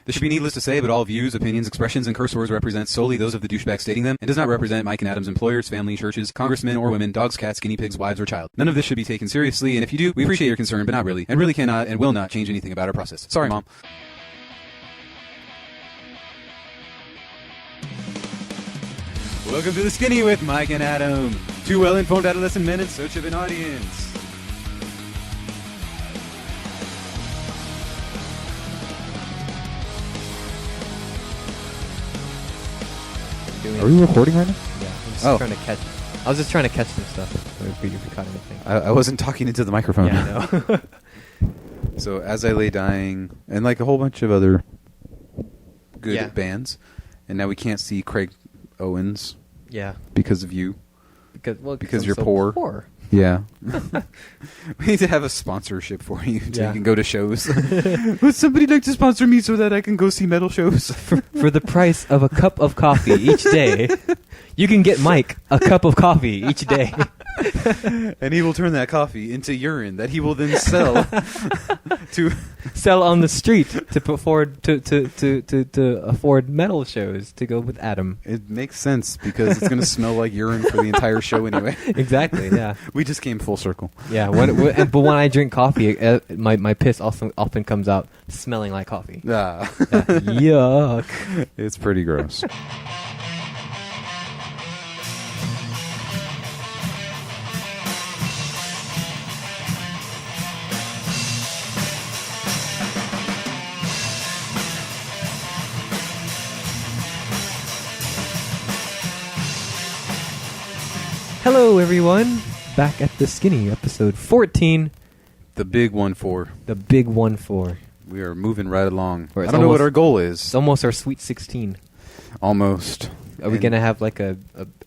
This should be needless to say, but all views, opinions, expressions, and curse words represent solely those of the douchebag stating them, and does not represent Mike and Adam's employers, family, churches, congressmen or women, dogs, cats, guinea pigs, wives, or child. None of this should be taken seriously, and if you do, we appreciate your concern, but not really, and really cannot and will not change anything about our process. Sorry, Mom. Welcome to The Skinny with Mike and Adam. Two well-informed adolescent men in search of an audience. Are we recording right now? Yeah, I'm just trying to catch. I was just trying to catch some stuff. If we caught anything. I wasn't talking into the microphone. Yeah, I know. So as I lay dying, and like a whole bunch of other good bands, and now we can't see Craig Owens. Yeah. Because of you. Because you're so poor. Yeah. We need to have a sponsorship for you so you can go to shows. Would somebody like to sponsor me so that I can go see metal shows? For the price of a cup of coffee each day, you can get Mike a cup of coffee each day. And he will turn that coffee into urine that he will then sell to sell on the street to afford to afford metal shows to go with Adam. It makes sense because it's going to smell like urine for the entire show anyway. Exactly. Yeah. We just came full circle. Yeah. But when I drink coffee, my piss often comes out smelling like coffee. Ah. Yuck. It's pretty gross. Hello, everyone. Back at The Skinny, episode 14. The big 1-4. The big 1-4. We are moving right along. I don't know what our goal is. It's almost our Sweet 16. Almost. Are we going to have like a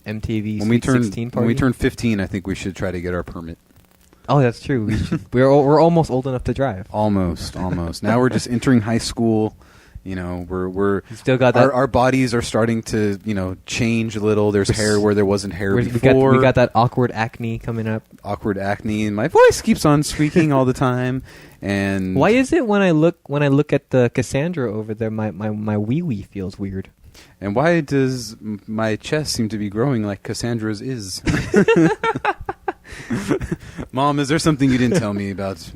MTV Sweet 16 party? When we turn 15, I think we should try to get our permit. Oh, that's true. We should. We're almost old enough to drive. Almost. Now we're just entering high school. You know, we're still got that. Our bodies are starting to, change a little. There's hair where there wasn't hair before. We got that awkward acne coming up. Awkward acne, and my voice keeps on squeaking all the time. And why is it when I look at the Cassandra over there, my wee feels weird? And why does my chest seem to be growing like Cassandra's is? Mom, is there something you didn't tell me about?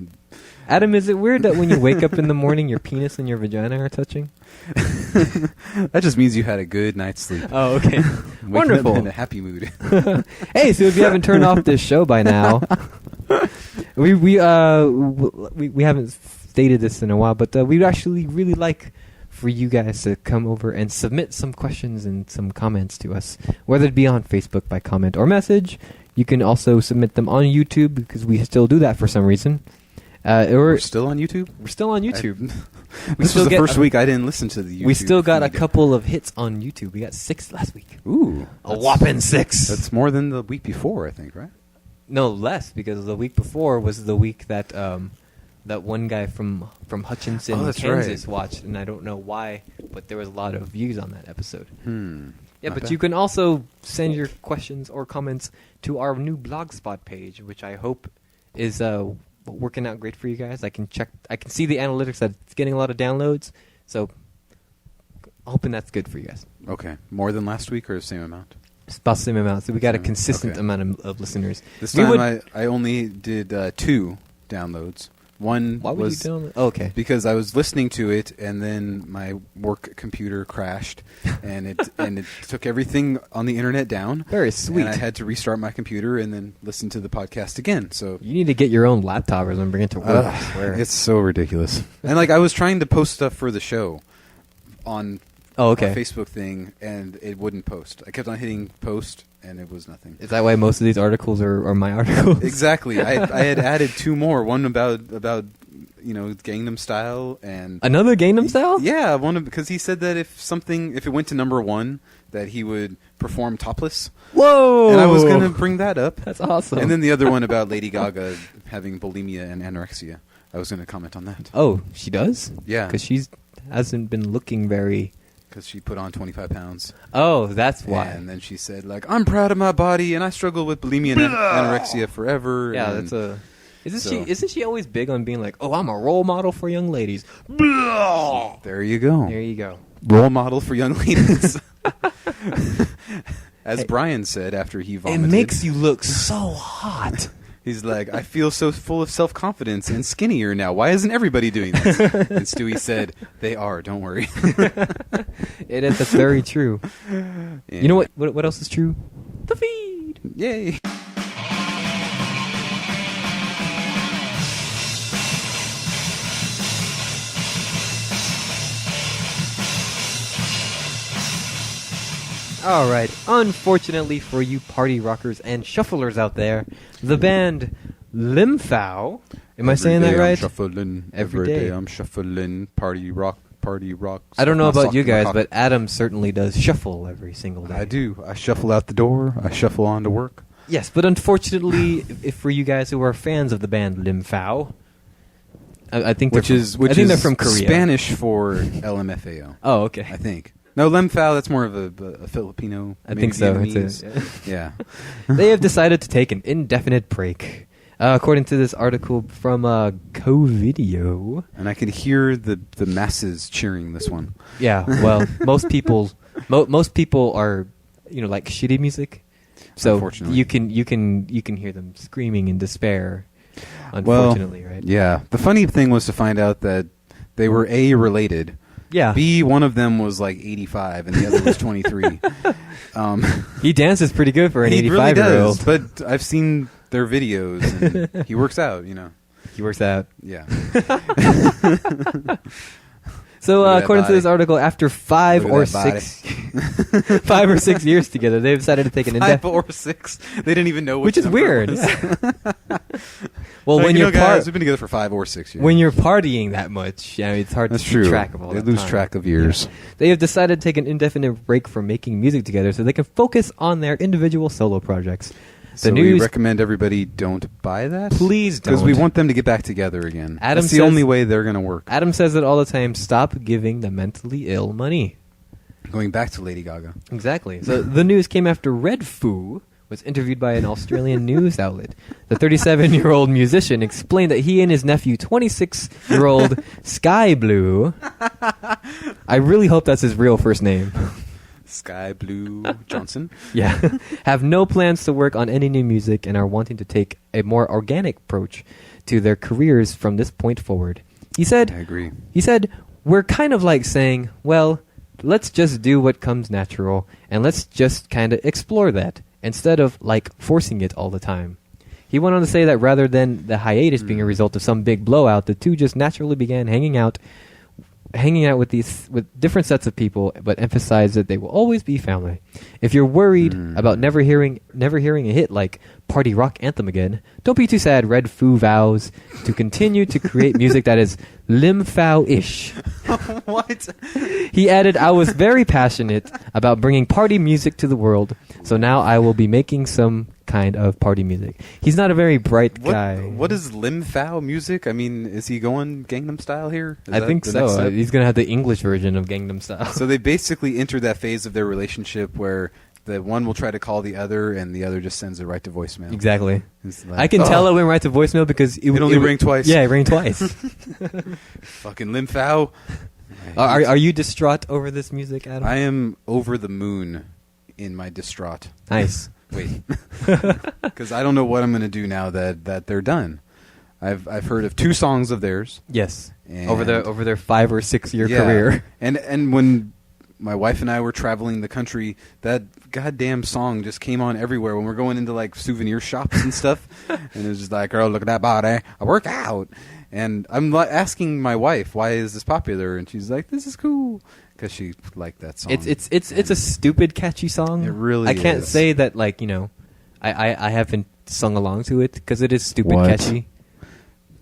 Adam, is it weird that when you wake up in the morning, your penis and your vagina are touching? That just means you had a good night's sleep. Oh, okay. Wonderful. In a happy mood. Hey, so if you haven't turned off this show by now, we haven't stated this in a while, but we'd actually really like for you guys to come over and submit some questions and some comments to us, whether it be on Facebook by comment or message. You can also submit them on YouTube because we still do that for some reason. We're still on YouTube? We're still on YouTube. This was the first week I didn't listen to the YouTube. We still got a couple of hits on YouTube. We got 6 last week. Ooh. A whopping 6. That's more than the week before, I think, right? No, less, because the week before was the week that that one guy from Hutchinson, Kansas watched, and I don't know why, but there was a lot of views on that episode. Yeah, but you can also send your questions or comments to our new Blogspot page, which I hope is working out great for you guys. I can see the analytics that it's getting a lot of downloads, so hoping that's good for you guys. Okay. More than last week or the same amount? It's about the same amount, so we got a consistent amount of listeners. This time I only did 2 downloads. One Why would you download? Oh, okay. Because I was listening to it, and then my work computer crashed, and it took everything on the internet down. Very sweet. And I had to restart my computer and then listen to the podcast again. So you need to get your own laptop and bring it to work. I swear. It's so ridiculous. And I was trying to post stuff for the show on a Facebook thing, and it wouldn't post. I kept on hitting post, and it was nothing. Is that why most of these articles are my articles? Exactly. I had added 2 more. One about Gangnam Style, and another Gangnam Style. Yeah, because he said that if it went to number 1, that he would perform topless. Whoa! And I was going to bring that up. That's awesome. And then the other one about Lady Gaga having bulimia and anorexia. I was going to comment on that. Oh, she does? Yeah. Because she hasn't been looking very... Because she put on 25 pounds. Oh, that's why. And then she said, I'm proud of my body, and I struggle with bulimia and anorexia forever. Yeah, and that's Isn't she always big on being like, oh, I'm a role model for young ladies? Blah! There you go. There you go. Role model for young ladies. As Brian said after he vomited. It makes you look so hot. He's like, I feel so full of self-confidence and skinnier now. Why isn't everybody doing this? And Stewie said, they are, don't worry. That's very true. Yeah. You know what else is true? The feed. Yay. All right. Unfortunately for you party rockers and shufflers out there, the band L.M.F.A.O. Am I saying that right? I'm shuffling. Every day I'm shuffling. Party rock. I don't know about you guys, but Adam certainly does shuffle every single day. I do. I shuffle out the door. I shuffle on to work. Yes, but unfortunately, if for you guys who are fans of the band L.M.F.A.O., I think they're from Korea. Spanish for L.M.F.A.O. Oh, okay. I think. No, L.M.F.A.O. That's more of a Filipino. I think so. Yeah. They have decided to take an indefinite break, according to this article from Co-Video. And I could hear the masses cheering this one. Yeah. Well, most people are like shitty music, so unfortunately. you can hear them screaming in despair. Unfortunately, right? Yeah. The funny thing was to find out that they were A, related. Yeah. B, one of them was like 85 and the other was 23. He dances pretty good for an 85-year-old. He really does, but I've seen their videos and he works out, He works out. Yeah. So according to this article, after 5 or 6 years together, they've decided to take an indefinite. 5 or 6. They didn't even know which is weird. Well, so, when guys, we've been together for 5 or 6 years. When you're partying that much, it's hard to keep track of all that. They lose track of years. Yeah. They have decided to take an indefinite break from making music together so they can focus on their individual solo projects. We recommend everybody don't buy that? Please don't. Because we want them to get back together again. That's the only way they're going to work. Adam says it all the time, stop giving the mentally ill money. Going back to Lady Gaga. Exactly. So the news came after Red.Foo was interviewed by an Australian news outlet. The 37-year-old musician explained that he and his nephew, 26-year-old Sky Blue, I really hope that's his real first name. Sky Blue Johnson. Yeah. Have no plans to work on any new music and are wanting to take a more organic approach to their careers from this point forward. He said, I agree. He said, we're kind of like saying, well, let's just do what comes natural and let's just kind of explore that instead of like forcing it all the time. He went on to say that rather than the hiatus being a result of some big blowout, the two just naturally began hanging out with different sets of people, but emphasize that they will always be family. If you're worried about never hearing a hit like Party Rock Anthem again, don't be too sad. Red.Foo vows to continue to create music that is L.M.F.A.O.-ish. What? He added, I was very passionate about bringing party music to the world, so now I will be making some kind of party music. He's not a very bright guy. What is L.M.F.A.O. music? I mean, is he going Gangnam Style here? I think so. He's going to have the English version of Gangnam Style. So they basically entered that phase of their relationship where the one will try to call the other and the other just sends it right to voicemail. Exactly. Like, I can tell it went right to voicemail because it only rang twice. Yeah, it rang twice. Fucking L.M.F.A.O. Are you distraught over this music, Adam? I am over the moon in my distraught. Nice. Wait, because I don't know what I'm going to do now that they're done. I've heard of 2 songs of theirs. Yes, over their 5 or 6 year career. And when my wife and I were traveling the country, that goddamn song just came on everywhere when we're going into like souvenir shops and stuff. And it was just like, girl, look at that body, I work out. And I'm asking my wife, why is this popular? And she's like, this is cool. Because she liked that song. It's a stupid catchy song. It really I can't is. say that I haven't sung along to it because it is stupid catchy.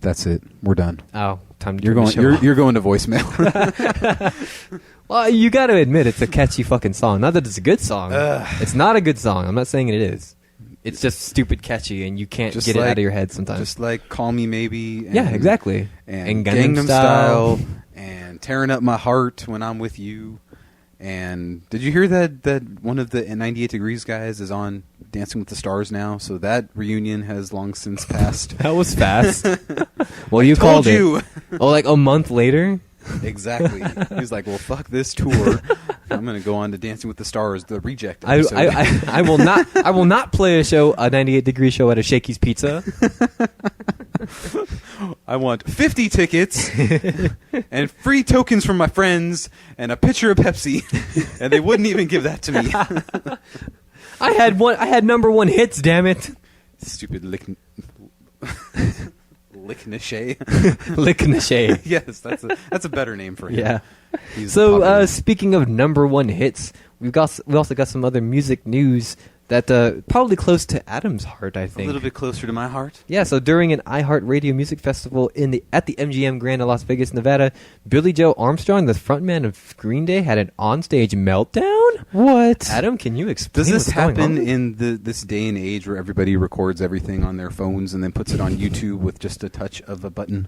That's it. We're done. Oh, time to you're going to voicemail. Well, you got to admit it's a catchy fucking song. Not that it's a good song. It's not a good song. I'm not saying it is. It's just stupid catchy, and you can't get it out of your head sometimes. Just like Call Me Maybe. Yeah, exactly. And Gangnam Style. And Tearing Up My Heart When I'm With You. And did you hear that one of the 98 Degrees guys is on Dancing with the Stars now? So that reunion has long since passed. That was fast. Well, you called it. Oh, like a month later? Exactly. He's like, well, fuck this tour. I'm going to go on to Dancing with the Stars, the reject episode. I will not play a 98 Degree show at a Shakey's Pizza. I want 50 tickets and free tokens from my friends and a pitcher of Pepsi, and they wouldn't even give that to me. I had number one hits, damn it. Stupid Licknache. Licknache. Yes, that's a better name for him. Yeah. He's So speaking of number one hits, we also got some other music news that probably close to Adam's heart, I think. A little bit closer to my heart. Yeah, so during an iHeart Radio Music Festival at the MGM Grand in Las Vegas, Nevada, Billie Joe Armstrong, the frontman of Green Day, had an onstage meltdown? What? Adam, can you explain Does this what's going happen on? in this day and age where everybody records everything on their phones and then puts it on YouTube with just a touch of a button?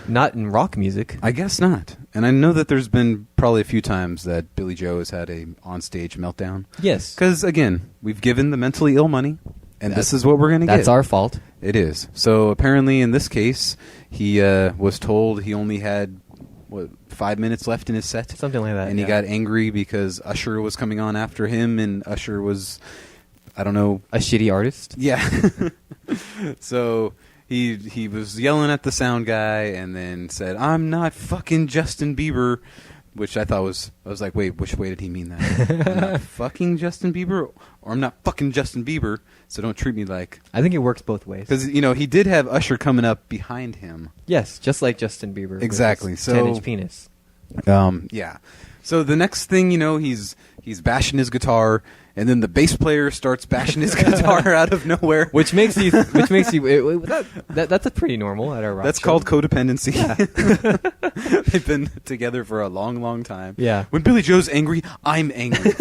Not in rock music. I guess not. And I know that there's been probably a few times that Billie Joe has had a onstage meltdown. Yes. Because, again, we've given the mentally ill money, and this is what we're going to get. That's our fault. It is. So apparently in this case, he was told he only had, 5 minutes left in his set? Something like that. And he got angry because Usher was coming on after him, and Usher was, I don't know. A shitty artist? Yeah. So he was yelling at the sound guy and then said, "I'm not fucking Justin Bieber," which I was like, wait, which way did he mean that? I'm not fucking Justin Bieber, or I'm not fucking Justin Bieber, so don't treat me like... I think it works both ways. Because, he did have Usher coming up behind him. Yes, just like Justin Bieber. Exactly. With his So 10-inch penis. Yeah. So the next thing he's bashing his guitar, and then the bass player starts bashing his guitar out of nowhere, Which makes you that's a pretty normal at our rock That's show. called codependency. Yeah. They've been together for a long, long time. Yeah. When Billie Joe's angry, I'm angry.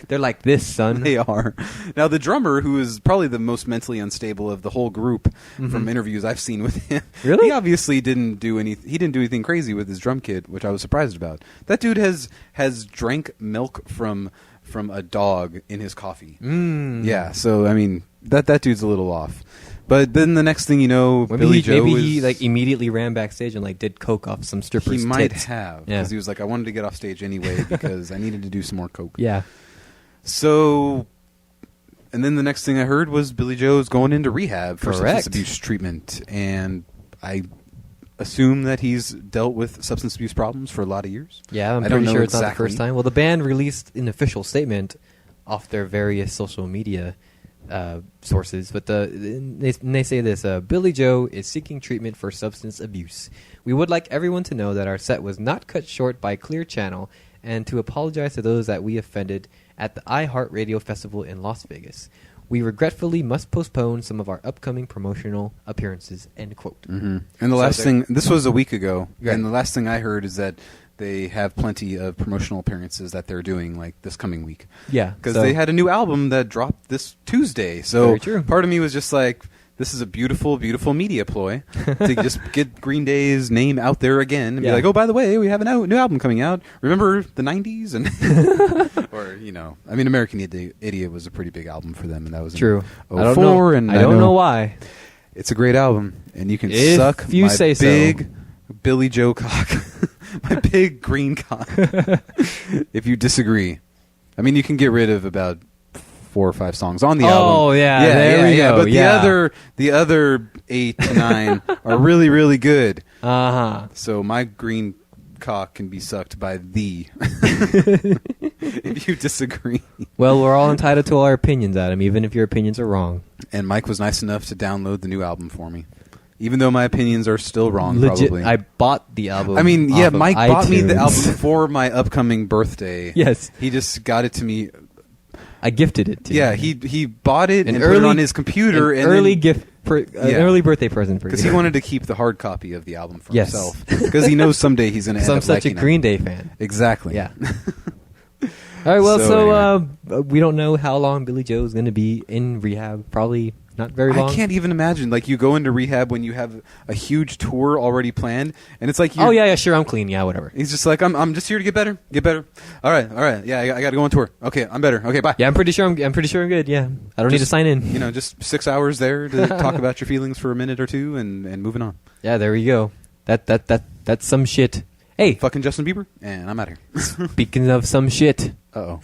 They're like this, son. They are. Now, the drummer, who is probably the most mentally unstable of the whole group from interviews I've seen with him, Really? he obviously didn't do anything crazy with his drum kit, which I was surprised about. That dude has drank milk from a dog in his coffee. Yeah, so, I mean, that dude's a little off. But then the next thing you know, Billie Joe maybe he immediately ran backstage and did coke off some strippers' He might tits. have, Yeah. because he was like, I wanted to get off stage anyway because I needed to do some more coke. Yeah. So, and then the next thing I heard was Billie Joe's going into rehab for Correct. substance abuse treatment, and I assume that he's dealt with substance abuse problems for a lot of years. Yeah, I'm I don't pretty know sure it's not the exactly. first time. Well, the band released an official statement off their various social media sources, but they say this: Billie Joe is seeking treatment for substance abuse. We would like everyone to know that our set was not cut short by Clear Channel, and to apologize to those that we offended at the iHeart Radio Festival in Las Vegas. We regretfully must postpone some of our upcoming promotional appearances. End quote. Mm-hmm. And the last thing, this was a week ago, and the last thing I heard is that they have plenty of promotional appearances that they're doing this coming week. Yeah, Because they had a new album that dropped this Tuesday. So Very true. Part of me was just like, this is a beautiful, beautiful media ploy to just get Green Day's name out there again and be like, oh, by the way, we have a new album coming out. Remember the 90s? And or, I mean, American Idiot was a pretty big album for them, and that was True. in I don't 04, know. and I don't know why. It's a great album, and you can If suck you my say so. big Billie Joe cock. My big green cock. If you disagree. I mean, you can get rid of about 4 or 5 songs on the album. Oh, yeah, there we go. But the other 8 to 9 are really, really good. Uh-huh. So my green cock can be sucked by thee. If you disagree. Well, we're all entitled to our opinions, Adam, even if your opinions are wrong. And Mike was nice enough to download the new album for me. Even though my opinions are still wrong, Legit, probably. I bought the album. I mean, yeah, Mike bought me the iTunes. album for my upcoming birthday. Yes. He just got it to me. I gifted it to you. Yeah, he bought it An and put it on his computer. An and early then, gift, an early birthday present for you. because he wanted to keep the hard copy of the album for Yes. himself. Because he knows someday he's going to end I'm up such a liking Green it. Day fan. Exactly. Yeah. All right, well, So so we don't know how long Billie Joe is going to be in rehab. Probably not very long. I can't even imagine. Like, you go into rehab when you have a huge tour already planned, and it's like, oh yeah, sure, I'm clean. Yeah, whatever. He's just like, I'm just here to get better. All right. Yeah, I got to go on tour. Okay, I'm better. Okay, bye. Yeah, I'm pretty sure I'm good. Yeah, I don't need to sign in. Just 6 hours there to talk about your feelings for a minute or two, and moving on. Yeah, there you go. That's some shit. Hey, fucking Justin Bieber, and I'm out of here. Speaking of some shit. Uh-oh.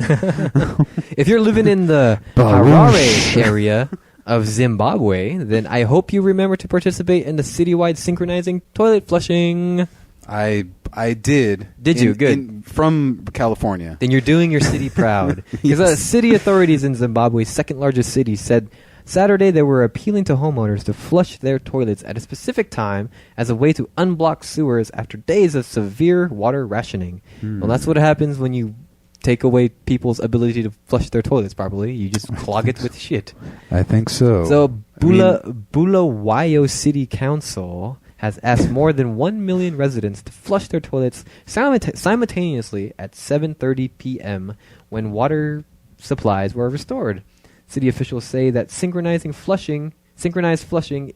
If you're living in the Harare area of Zimbabwe, then I hope you remember to participate in the citywide synchronizing toilet flushing. I did. Did you? Good. From California. Then you're doing your city proud. Because city authorities in Zimbabwe's second largest city said Saturday they were appealing to homeowners to flush their toilets at a specific time as a way to unblock sewers after days of severe water rationing. Well, that's what happens when you take away people's ability to flush their toilets properly. You just clog it with shit. I think so. So Bulawayo City Council has asked more than 1 million residents to flush their toilets simultaneously at 7:30 p.m. when water supplies were restored. City officials say that synchronized flushing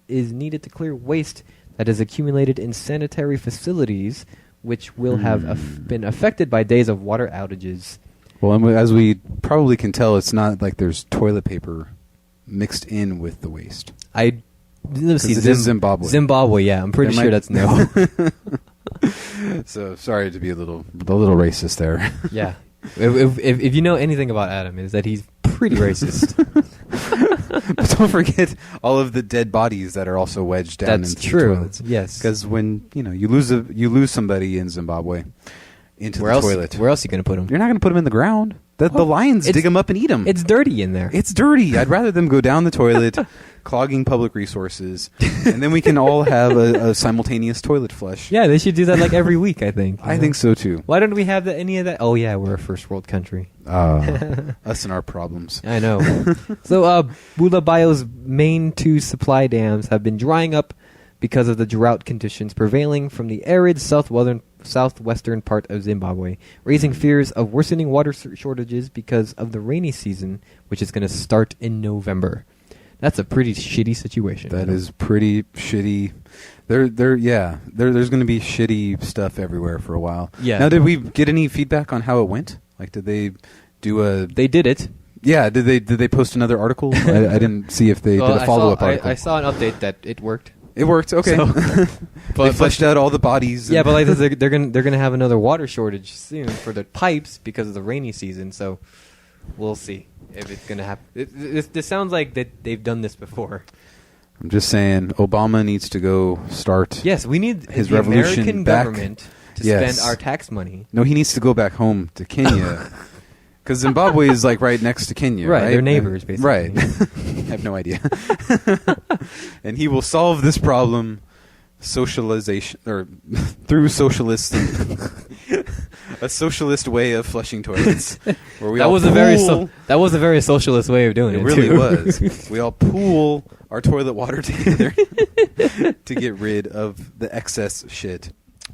is needed to clear waste that is accumulated in sanitary facilities, which will have been affected by days of water outages. Well, and as we probably can tell, it's not like there's toilet paper mixed in with the waste. Let's see, it is Zimbabwe. Zimbabwe, yeah. I'm pretty sure that's no. So, sorry to be a little racist there. Yeah. If you know anything about Adam, is that he's pretty racist. But don't forget all of the dead bodies that are also wedged down into the toilets. Yes. Because when you lose somebody in Zimbabwe into the toilet, where else are you going to put them? You're not going to put them in the ground. The lions dig them up and eat them. It's dirty in there. It's dirty. I'd rather them go down the toilet, clogging public resources, and then we can all have a simultaneous toilet flush. Yeah, they should do that like every week, I think. I think so too. Why don't we have any of that? Oh yeah, we're a first world country. Us and our problems. I know. So Bulawayo's main two supply dams have been drying up because of the drought conditions prevailing from the arid southwestern part of Zimbabwe, raising fears of worsening water shortages because of the rainy season, which is going to start in November. That's a pretty shitty situation. That is pretty shitty. There's going to be shitty stuff everywhere for a while. Yeah. Now, did we get any feedback on how it went? Like, did they do a... They did it. Yeah, did they post another article? I didn't see if they did a follow-up article. I saw an update that it worked. It worked, okay. So, they flushed out all the bodies. Yeah, but like they're gonna have another water shortage soon for the pipes because of the rainy season. So we'll see if it's gonna happen. This sounds like that they've done this before. I'm just saying, Obama needs to go start. Yes, we need his the revolution American back. government to spend our tax money. No, he needs to go back home to Kenya. Because Zimbabwe is like right next to Kenya, right? They're neighbors, basically. Right. I have no idea. And he will solve this problem socialization, or through socialist, a socialist way of flushing toilets. Where that was a very socialist way of doing it. It really was. We all pool our toilet water together to get rid of the excess shit.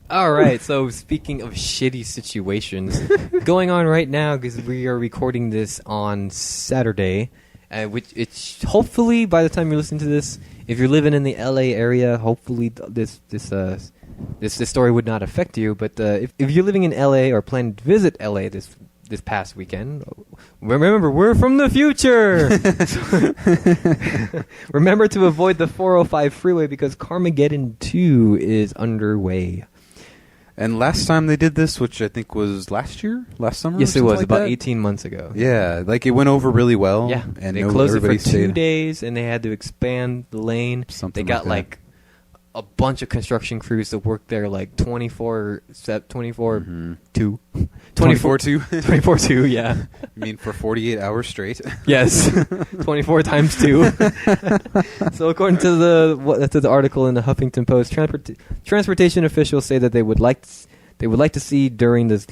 All right, so speaking of shitty situations going on right now, because we are recording this on Saturday, which it's hopefully by the time you're listening to this, if you're living in the LA area, hopefully this story would not affect you. But if you're living in LA or plan to visit LA this past weekend, remember, we're from the future. Remember to avoid the 405 freeway because Carmageddon 2 is underway. And last time they did this, which I think was last summer? Yes, it was, like about that? 18 months ago. Yeah, like it went over really well. Yeah, and they closed it for 2 days, and they had to expand the lane. Something they got like a bunch of construction crews that work there like 24/2, yeah. You mean for 48 hours straight? Yes, 24 times 2. So according to the article in the Huffington Post, transportation officials say that they would like to see during this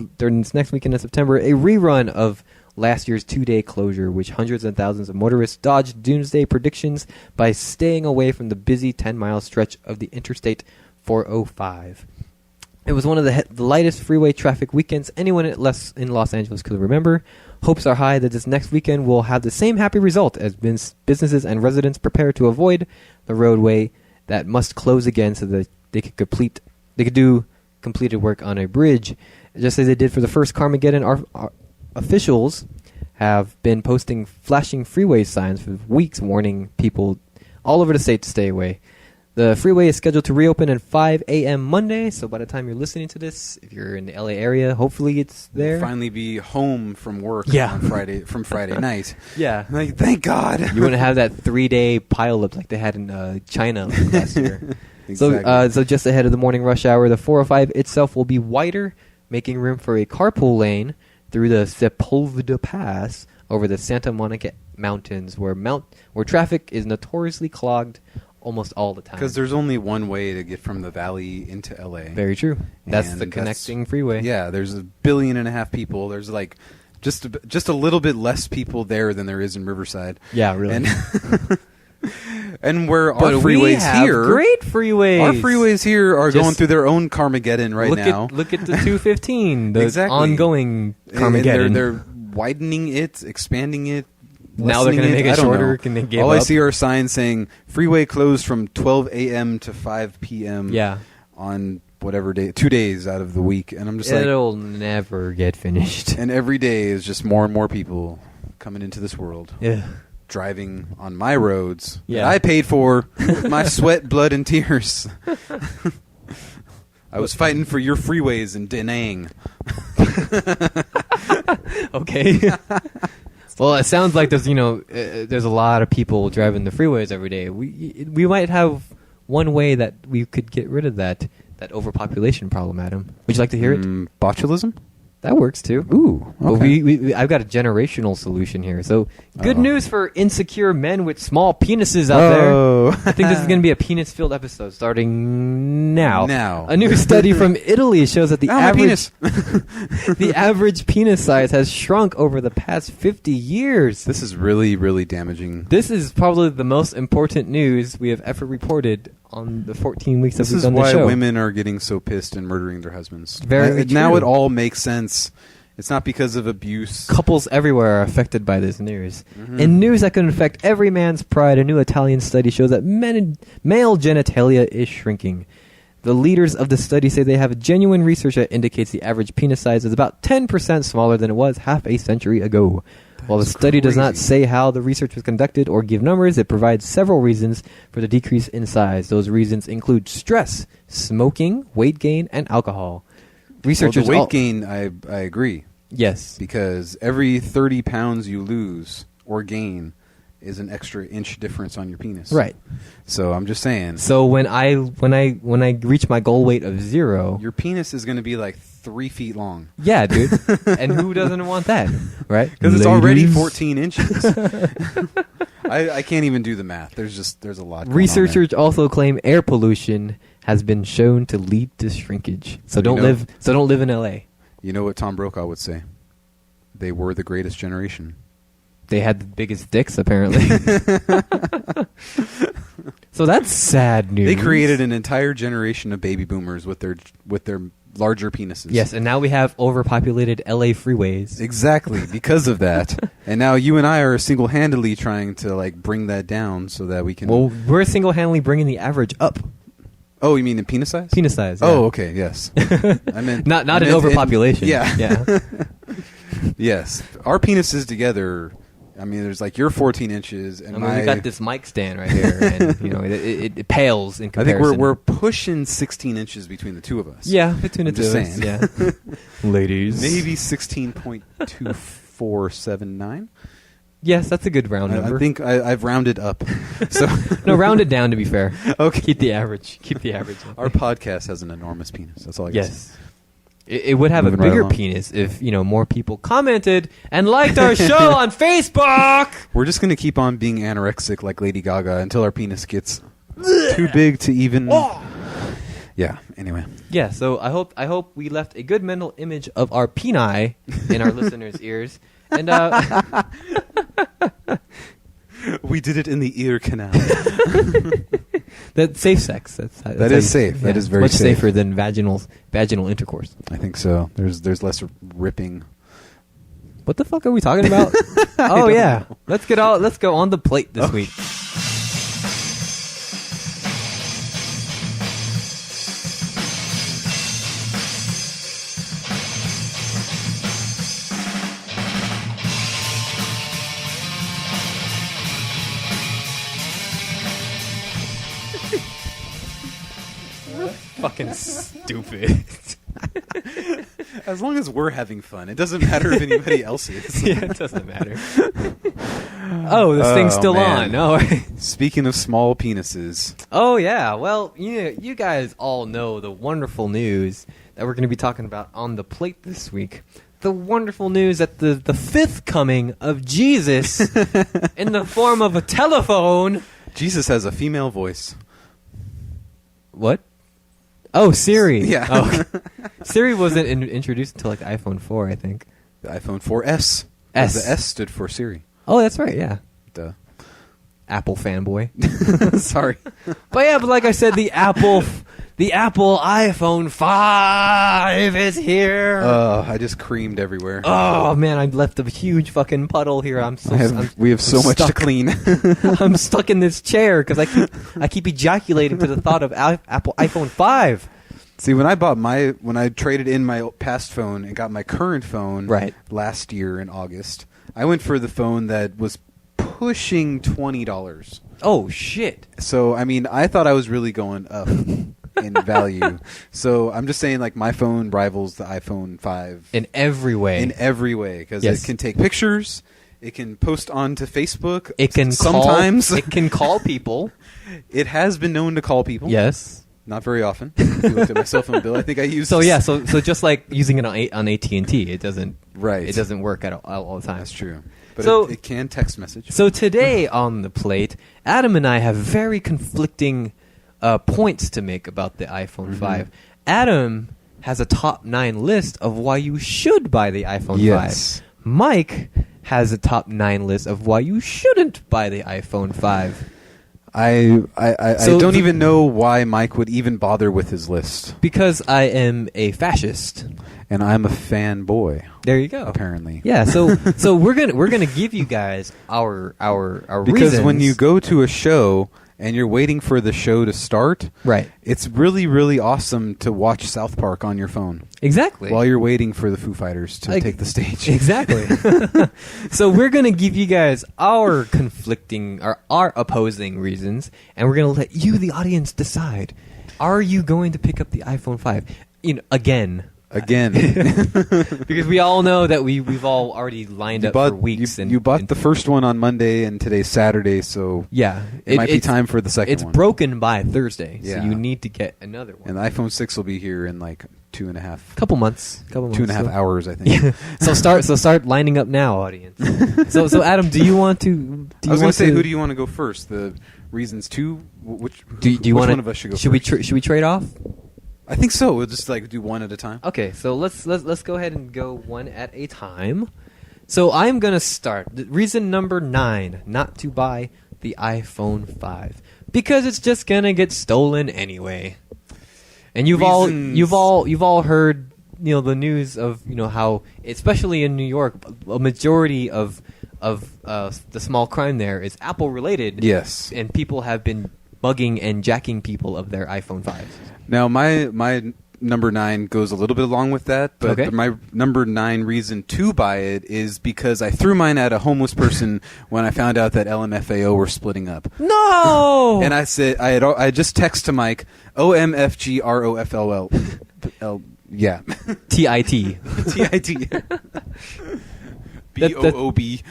next weekend in September a rerun of last year's 2-day closure, which hundreds and thousands of motorists dodged doomsday predictions by staying away from the busy 10-mile stretch of the Interstate 405. It was one of the lightest freeway traffic weekends anyone in Los Angeles could remember. Hopes are high that this next weekend will have the same happy result as businesses and residents prepare to avoid the roadway that must close again so that they could do completed work on a bridge. Just as they did for the first Carmageddon, our officials have been posting flashing freeway signs for weeks warning people all over the state to stay away. The freeway is scheduled to reopen at 5 a.m. Monday, so by the time you're listening to this, if you're in the LA area, hopefully it's there. We'll finally be home from work on Friday night. Yeah. Like, thank God. You wouldn't have that 3-day pileup like they had in China last year. Exactly. So just ahead of the morning rush hour, the 405 itself will be wider, making room for a carpool lane through the Sepulveda Pass over the Santa Monica Mountains, where traffic is notoriously clogged almost all the time. Because there's only one way to get from the valley into LA. Very true. That's the connecting freeway. Yeah, there's 1.5 billion people. There's like just a little bit less people there than there is in Riverside. Yeah, really. And where our but freeways we have here, great freeways. Our freeways here are going through their own Carmageddon now. Look at the 215, the exactly. ongoing Carmageddon. And they're widening it, expanding it. Now they're going to make it shorter. Can they give All up? I see are signs saying freeway closed from 12 a.m. to 5 p.m. Yeah. On whatever day, 2 days out of the week, and I'm just it'll never get finished. And every day is just more and more people coming into this world. Yeah. Driving on my roads that I paid for with my sweat, blood, and tears. I was fighting for your freeways in Da Nang. Okay. Well, it sounds like there's a lot of people driving the freeways every day. We might have one way that we could get rid of that overpopulation problem, Adam. Would you like to hear it? Botulism? That works too. Ooh, okay. But I've got a generational solution here. So good news for insecure men with small penises out there. I think this is going to be a penis-filled episode starting now. A new study from Italy shows that the average penis size has shrunk over the past 50 years. This is really, really damaging. This is probably the most important news we have ever reported on the 14 weeks that we've done the show. This is why women are getting so pissed and murdering their husbands. Very true. Now it all makes sense. It's not because of abuse. Couples everywhere are affected by this news. Mm-hmm. In news that can affect every man's pride, a new Italian study shows that male genitalia is shrinking. The leaders of the study say they have genuine research that indicates the average penis size is about 10% smaller than it was half a century ago. While the study does not say how the research was conducted or give numbers, it provides several reasons for the decrease in size. Those reasons include stress, smoking, weight gain, and alcohol. Researchers the weight gain, I agree. Yes. Because every 30 pounds you lose or gain is an extra inch difference on your penis. Right. So I'm just saying. So when I reach my goal weight of 0, your penis is going to be like 3 feet long. Yeah, dude. And who doesn't want that, right? Because it's already 14 inches. I can't even do the math. There's a lot going Researchers also claim air pollution has been shown to lead to shrinkage. So don't live in LA. You know what Tom Brokaw would say? They were the greatest generation. They had the biggest dicks, apparently. So that's sad news. They created an entire generation of baby boomers with their larger penises. Yes, and now we have overpopulated LA freeways. Exactly, because of that. And now you and I are single-handedly trying to bring that down so that we can... Well, we're single-handedly bringing the average up. Oh, you mean in penis size? Penis size, yeah. Oh, okay, yes. I meant... not in overpopulation. Yeah. Yes. Our penises together... I mean, there's you're 14 inches, and we got this mic stand right here, and it pales in comparison. I think we're pushing 16 inches between the two of us. Yeah, between the two of us. Yeah, ladies, maybe 16.2479. Yes, that's a good round number. I think I've rounded up. So no, round it down to be fair. Okay, keep the average. Our podcast has an enormous penis. That's all I can say. It would have a bigger penis if, more people commented and liked our show on Facebook. We're just going to keep on being anorexic like Lady Gaga until our penis gets too big to even... Yeah, anyway. Yeah, so I hope we left a good mental image of our peni in our listeners' ears. And we did it in the ear canal. That's safe sex. That is safe. Yeah, that is very much safe. Safer than vaginal intercourse. I think so. There's less ripping. What the fuck are we talking about? Oh yeah, let's go on the plate this week. Fucking stupid. As long as we're having fun, it doesn't matter if anybody else is. Yeah, it doesn't matter. Oh, this thing's still man. on. Oh, Speaking of small penises. oh yeah. Well, you guys all know the wonderful news that we're going to be talking about on the plate this week. The wonderful news that the fifth coming of Jesus in the form of a telephone. Jesus has a female voice. What? Oh, Siri. Yeah. Oh. Siri wasn't introduced until like the iPhone 4, I think. The iPhone 4S. S. The S stood for Siri. Oh, that's right. Yeah. Duh. Apple fanboy. Sorry. But like I said, the Apple iPhone 5 is here. I just creamed everywhere. Oh man, I left a huge fucking puddle here. We have so much to clean. I'm stuck in this chair because I keep ejaculating to the thought of Apple iPhone 5. See, when I traded in my past phone and got my current phone last year in August, I went for the phone that was pushing $20. Oh shit. So, I mean, I thought I was really going up in value. So, I'm just saying, like, my phone rivals the iPhone 5. In every way. Because it can take pictures. It can post onto Facebook. It can sometimes. It can call people. It has been known to call people. Yes. Not very often. If you looked at my cell phone bill, I think I used... So just like using it on AT&T, it doesn't... Right. It doesn't work all the time. That's true. But So- it can text message. So today on the plate, Adam and I have very conflicting points to make about the iPhone 5. Adam has a top 9 list of why you should buy the iPhone 5. Mike has a top 9 list of why you shouldn't buy the iPhone 5. I don't even know why Mike would even bother with his list. Because I am a fascist. And I'm a fanboy. There you go. Apparently. Yeah, so we're gonna give you guys our because reasons. when you go to a show and you're waiting for the show to start, right, it's really, really awesome to watch South Park on your phone. Exactly. While you're waiting for the Foo Fighters to take the stage. Exactly. So we're going to give you guys our conflicting, or our opposing reasons, and we're going to let you, the audience, decide. Are you going to pick up the iPhone 5? Again. Because we all know that we've all already lined up for weeks. You bought the first one on Monday, and today's Saturday, so yeah, it might be time for the second one. It's broken by Thursday, yeah. so you need to get another one. And the iPhone 6 will be here in like 2.5... Couple months. 2.5 hours, I think. Yeah. So start lining up now, audience. So Adam, do you want to... I was going to say, who do you want to go first? The reasons to... Which one of us should go first? Should we trade off? I think so. We'll just do one at a time. Okay, so let's go ahead and go one at a time. So I'm gonna start. Reason number 9 not to buy the iPhone 5 because it's just gonna get stolen anyway. And you've all heard the news of how, especially in New York, a majority of the small crime there is Apple related. Yes, and people have been bugging and jacking people of their iPhone 5s. Now, my number 9 goes a little bit along with that, but my number 9 reason to buy it is because I threw mine at a homeless person when I found out that L.M.F.A.O. were splitting up. No! And I said, I just text to Mike, O-M-F-G-R-O-F-L-L. Yeah. T-I-T. T-I-T. B-O-O-B.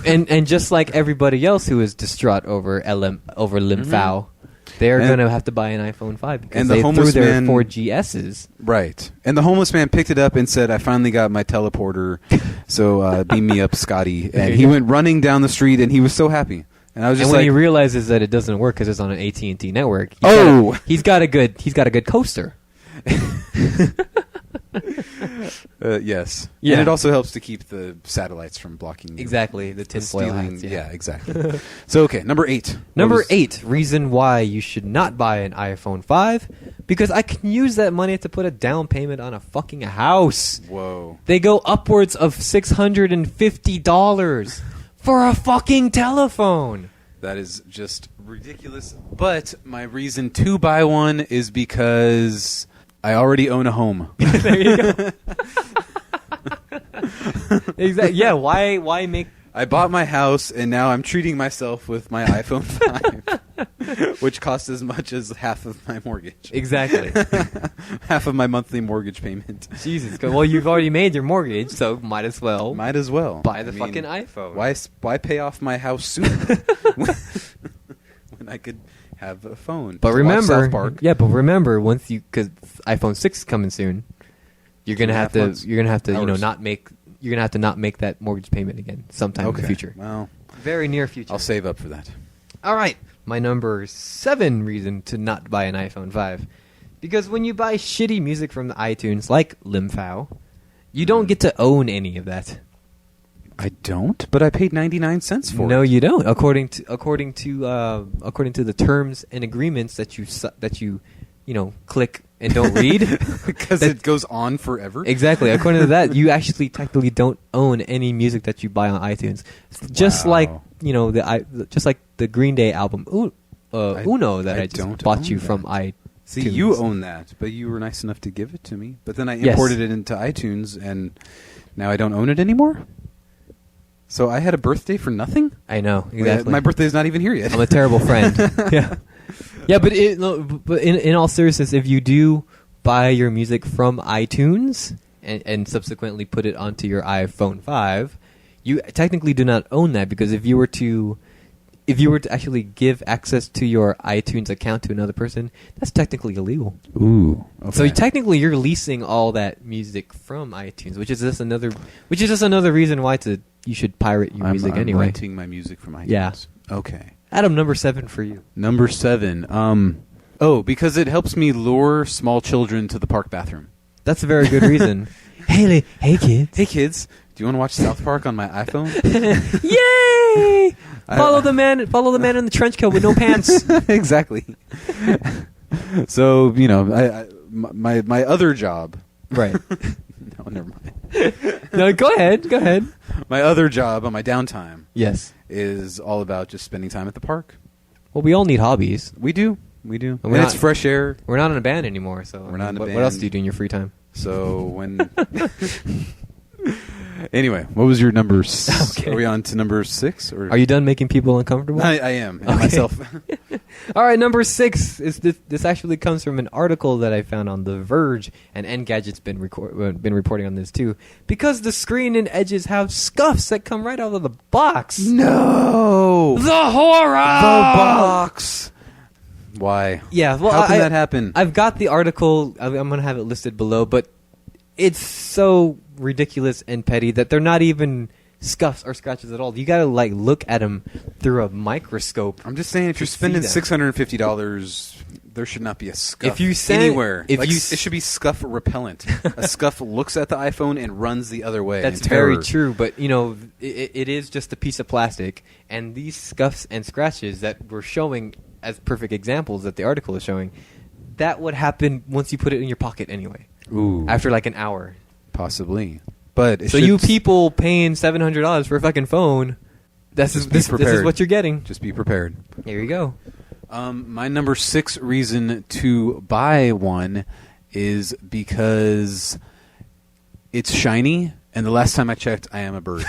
And just like everybody else who is distraught over L.M.F.A.O., they're going to have to buy an iPhone 5 because they threw their 4GSs. Right. And the homeless man picked it up and said, I finally got my teleporter, so beam me up, Scotty. And he went running down the street, and he was so happy. And I was just when he realizes that it doesn't work because it's on an AT&T network, he's got a good coaster. Yes. Yeah. And it also helps to keep the satellites from blocking you. Exactly, the tinfoil hats. Yeah, exactly. So, okay, number 8. Number 8, reason why you should not buy an iPhone 5, because I can use that money to put a down payment on a fucking house. Whoa. They go upwards of $650 for a fucking telephone. That is just ridiculous. But my reason to buy one is because I already own a home. There you go. Exactly. Yeah, why make... I bought my house, and now I'm treating myself with my iPhone 5, which costs as much as half of my mortgage. Exactly. Half of my monthly mortgage payment. Jesus. Well, you've already made your mortgage, so might as well buy the fucking iPhone. Why pay off my house sooner when I could have a phone? But to watch remember, South Park. once you, because iPhone 6 is coming soon, you're gonna have to not make that mortgage payment again sometime in the future. Well, very near future. I'll save up for that. All right, my number 7 reason to not buy an iPhone 5, because when you buy shitty music from the iTunes like L.M.F.A.O, you don't get to own any of that. I don't, but I paid 99 cents for it. No, you don't. According to the terms and agreements that you click and don't read, because it goes on forever. Exactly. According to that, you actually technically don't own any music that you buy on iTunes. Just like just like the Green Day album Uno that I just bought you from iTunes. See, you own that, but you were nice enough to give it to me. But then I imported it into iTunes, and now I don't own it anymore. So I had a birthday for nothing? I know, exactly. My birthday's not even here yet. I'm a terrible friend. Yeah, but in all seriousness, if you do buy your music from iTunes and subsequently put it onto your iPhone 5, you technically do not own that, because if you were to actually give access to your iTunes account to another person, that's technically illegal. Ooh. Okay. So technically, you're leasing all that music from iTunes, which is just another reason why you should pirate your music anyway. I'm renting my music from iTunes. Yeah. Okay. Adam, number 7 for you. Number 7. Because it helps me lure small children to the park bathroom. That's a very good reason. Hey kids. Hey kids, do you want to watch South Park on my iPhone? Yay! Follow the man in the trench coat with no pants. Exactly. So, my other job. Right. No, never mind. No, go ahead. My other job on my downtime. Yes. Is all about just spending time at the park. Well, we all need hobbies. We do. And it's fresh air. We're not in a band anymore, so we're not in a band. What else do you do in your free time? So when... Anyway, what was your number? Okay. Are we on to number 6? Or? Are you done making people uncomfortable? I am. And myself. All right, number 6 is this actually comes from an article that I found on The Verge, and Engadget's been reporting on this too. Because the screen and edges have scuffs that come right out of the box. No! The horror! The box! Why? Yeah, well, how can that happen? I've got the article. I'm going to have it listed below, but it's so ridiculous and petty that they're not even scuffs or scratches at all. You got to look at them through a microscope. I'm just saying, if you're spending $650, there should not be a scuff anywhere. It should be scuff repellent. A scuff looks at the iPhone and runs the other way. That's very true, but it is just a piece of plastic, and these scuffs and scratches that we're showing as perfect examples that the article is showing, that would happen once you put it in your pocket anyway. Ooh. After an hour. Possibly. But you people paying $700 for a fucking phone, this is what you're getting. Just be prepared. Here you go. My number 6 reason to buy one is because it's shiny, and the last time I checked, I am a bird.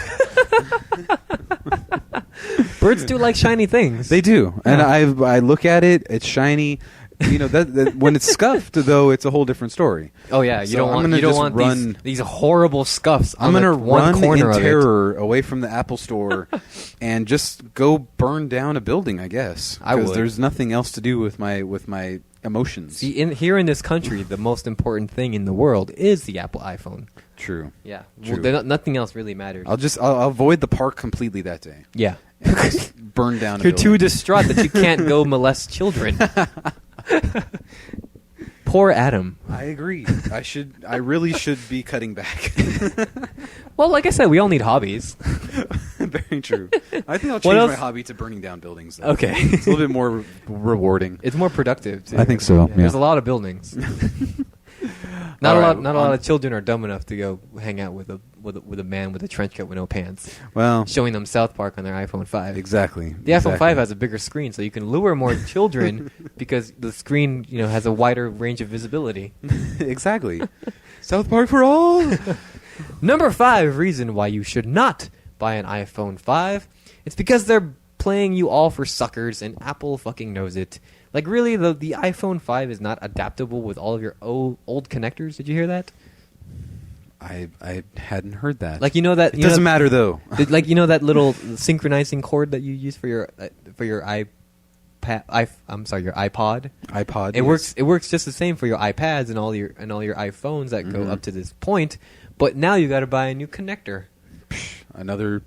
Birds do like shiny things. They do. Yeah. And I look at it, it's shiny. That when it's scuffed, though, it's a whole different story. Oh yeah, you don't want these horrible scuffs. I'm gonna run in corner terror away from the Apple Store and just go burn down a building. I guess because there's nothing else to do with my emotions. See, here in this country, the most important thing in the world is the Apple iPhone. True. Yeah. True. Well, nothing else really matters. I'll avoid the park completely that day. Yeah. And just burn down. You're too distraught that you can't go molest children. Poor Adam. I agree. I really should be cutting back. Well, like I said, we all need hobbies. Very true. I think I'll change my hobby to burning down buildings, though. Okay. It's a little bit more rewarding. It's more productive, too. I think so, yeah. There's a lot of buildings. Not a lot of children are dumb enough to go hang out with a man with a trench coat with no pants. Well, showing them South Park on their iPhone 5. Exactly. The iPhone 5 has a bigger screen, so you can lure more children because the screen, has a wider range of visibility. Exactly. South Park for all. Number 5 reason why you should not buy an iPhone 5. It's because they're playing you all for suckers, and Apple fucking knows it. Like, really, the iPhone 5 is not adaptable with all of your old connectors. Did you hear that? I hadn't heard that. Like, that... It doesn't matter, though. Like, that little synchronizing cord that you use for your iPod? Your iPod. iPod. It works just the same for your iPads and all your iPhones that go up to this point, but now you got to buy a new connector. Another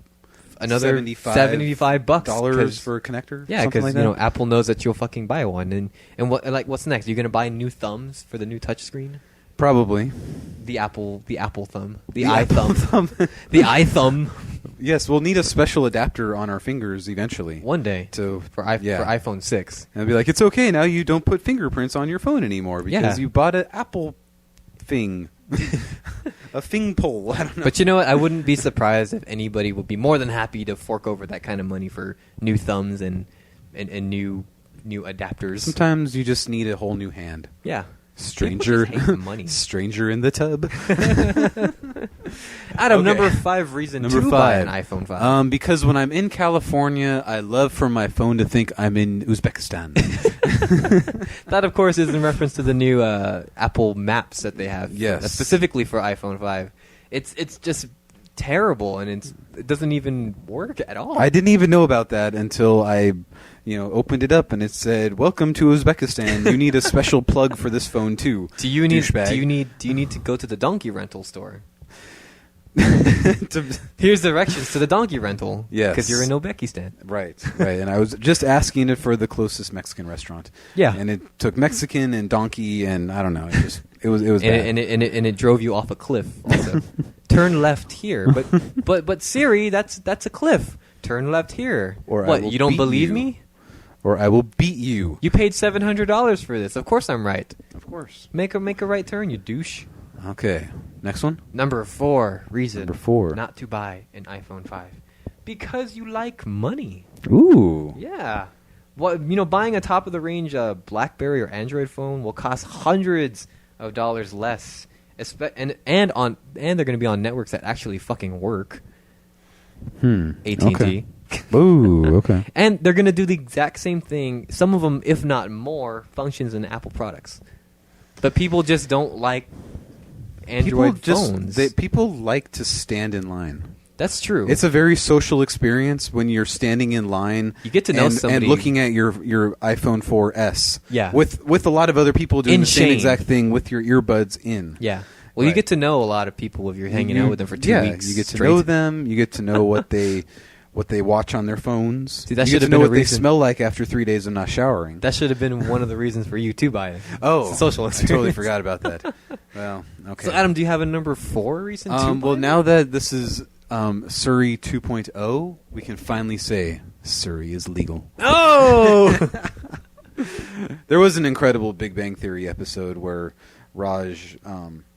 $75 dollars for a connector. Yeah, because like Apple knows that you'll fucking buy one. And what's next? You're gonna buy new thumbs for the new touchscreen? Probably. The Apple thumb. The iThumb. The iThumb. Yes, we'll need a special adapter on our fingers eventually. One day. For iPhone 6. And it'll be like, it's okay, now you don't put fingerprints on your phone anymore because you bought an Apple thing. A thing pole. I don't know. But you know what? I wouldn't be surprised if anybody would be more than happy to fork over that kind of money for new thumbs and new adapters. Sometimes you just need a whole new hand. Yeah. Stranger money. Stranger in the tub. Adam, number 5 reason to buy an iPhone 5. Because when I'm in California, I love for my phone to think I'm in Uzbekistan. That, of course, is in reference to the new Apple Maps that they have. Yes. Specifically for iPhone 5. It's just terrible, and it doesn't even work at all. I didn't even know about that until I opened it up and it said, "Welcome to Uzbekistan. You need a special plug for this phone too." Do you need to go to the donkey rental store? Here's directions to the donkey rental. Yes, because you're in Uzbekistan. Right. And I was just asking it for the closest Mexican restaurant. Yeah, and it took Mexican and donkey, and I don't know. It was bad. And it drove you off a cliff. Also, turn left here. But Siri, that's a cliff. Turn left here. Or what? You don't believe me? Or I will beat you. You paid $700 for this. Of course I'm right. Of course. Make a right turn, you douche. Okay. Next one. Number 4 reason. Number 4. Not to buy an iPhone 5. Because you like money. Ooh. Yeah. Well, buying a top of the range BlackBerry or Android phone will cost hundreds of dollars less. And they're going to be on networks that actually fucking work. AT&T. Okay. Ooh, okay. And they're going to do the exact same thing, some of them, if not more, functions in Apple products. But people just don't like Android phones. People like to stand in line. That's true. It's a very social experience when you're standing in line. You get to know somebody. And looking at your iPhone 4S. Yeah. With a lot of other people doing the same exact thing with your earbuds in. Yeah. Well, you get to know a lot of people if you're hanging out with them for 2 weeks. You get to know them. You get to know what they watch on their phones. See, that you get to know what they smell like after 3 days of not showering. That should have been one of the reasons for you to buy it. Oh, social experience. I totally forgot about that. Well, okay. So, Adam, do you have a number 4 reason to buy well, now that this is Surrey 2.0, we can finally say Surrey is legal. Oh! There was an incredible Big Bang Theory episode where Raj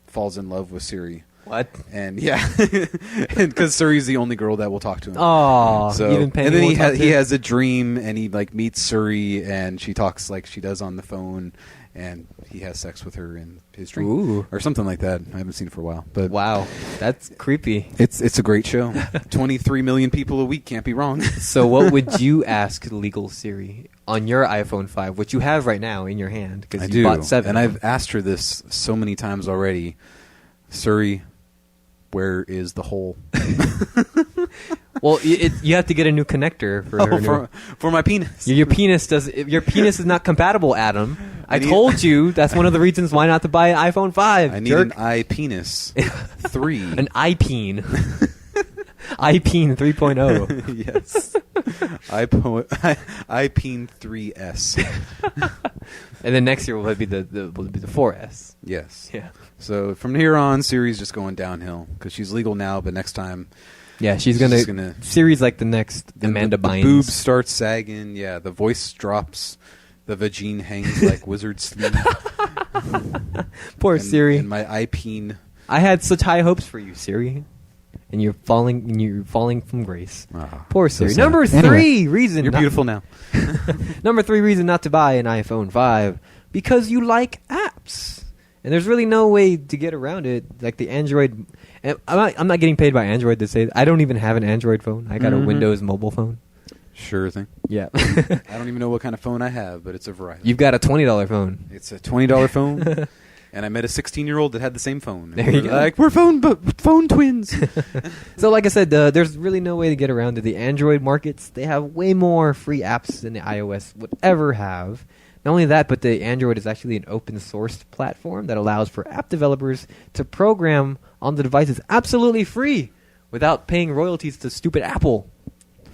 falls in love with Siri. What? And yeah, because Suri's the only girl that will talk to him. Oh, so even Penny and then won't he has a dream, and he meets Suri, and she talks like she does on the phone, and he has sex with her in his dream. Ooh. Or something like that. I haven't seen it for a while, but wow, that's creepy. It's a great show. 23 million people a week, can't be wrong. So what would you ask legal Siri on your iPhone 5, which you have right now in your hand because you bought 7, and I've asked her this so many times already. Suri, where is the hole? Well, you have to get a new connector for my penis. Your penis is not compatible, Adam. I told you that's one of the reasons why not to buy an iPhone 5. I need an iPenis 3. An iPeen. iPeen 3.0. Yes. iPeen 3S. And then next year will be the 4S. Yes. Yeah. So from here on, Siri's just going downhill because she's legal now, but next time... Yeah, she's gonna Siri's like the next Amanda Bynes. The boobs start sagging. Yeah, the voice drops. The vagine hangs like wizard sleeve. Poor Siri. And my eye-peen. I had such high hopes for you, Siri. And you're falling from grace. Poor Siri. So Number 3 reason. You're beautiful now. Number 3 reason not to buy an iPhone 5 because you like apps. And there's really no way to get around it. Like the Android, and I'm not getting paid by Android to say that. I don't even have an Android phone. I got a Windows mobile phone. Sure thing. Yeah. I don't even know what kind of phone I have, but it's a variety. You've got a $20 phone. It's a $20 phone. And I met a 16-year-old that had the same phone. There you go. Like, we're phone twins. So like I said, there's really no way to get around it. The Android markets, they have way more free apps than the iOS would ever have. Not only that, but the Android is actually an open source platform that allows for app developers to program on the devices absolutely free without paying royalties to stupid Apple.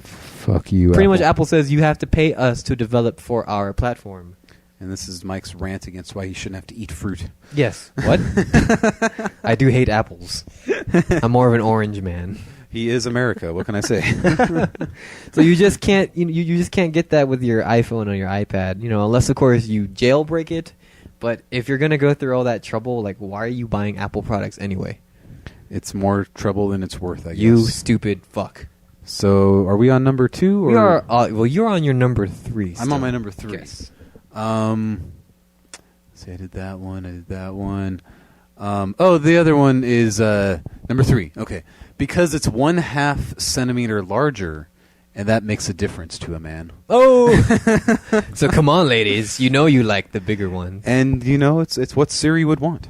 Fuck you, Pretty Apple. much Apple says you have to pay us to develop for our platform. And this is Mike's rant against why he shouldn't have to eat fruit. Yes. What? I do hate apples. I'm more of an orange man. He is America. What can I say? So you just can't you just can't get that with your iPhone or your iPad, unless of course you jailbreak it. But if you're gonna go through all that trouble, like why are you buying Apple products anyway? It's more trouble than it's worth, I guess. You stupid fuck. So are we on number 2? Or? We are. Well, you're on your number 3. I'm on my number 3. Yes. See, I did that one. The other one is number 3. Okay. Because it's 1/2 centimeter larger, and that makes a difference to a man. Oh! So come on, ladies. You know you like the bigger one. And, it's what Siri would want.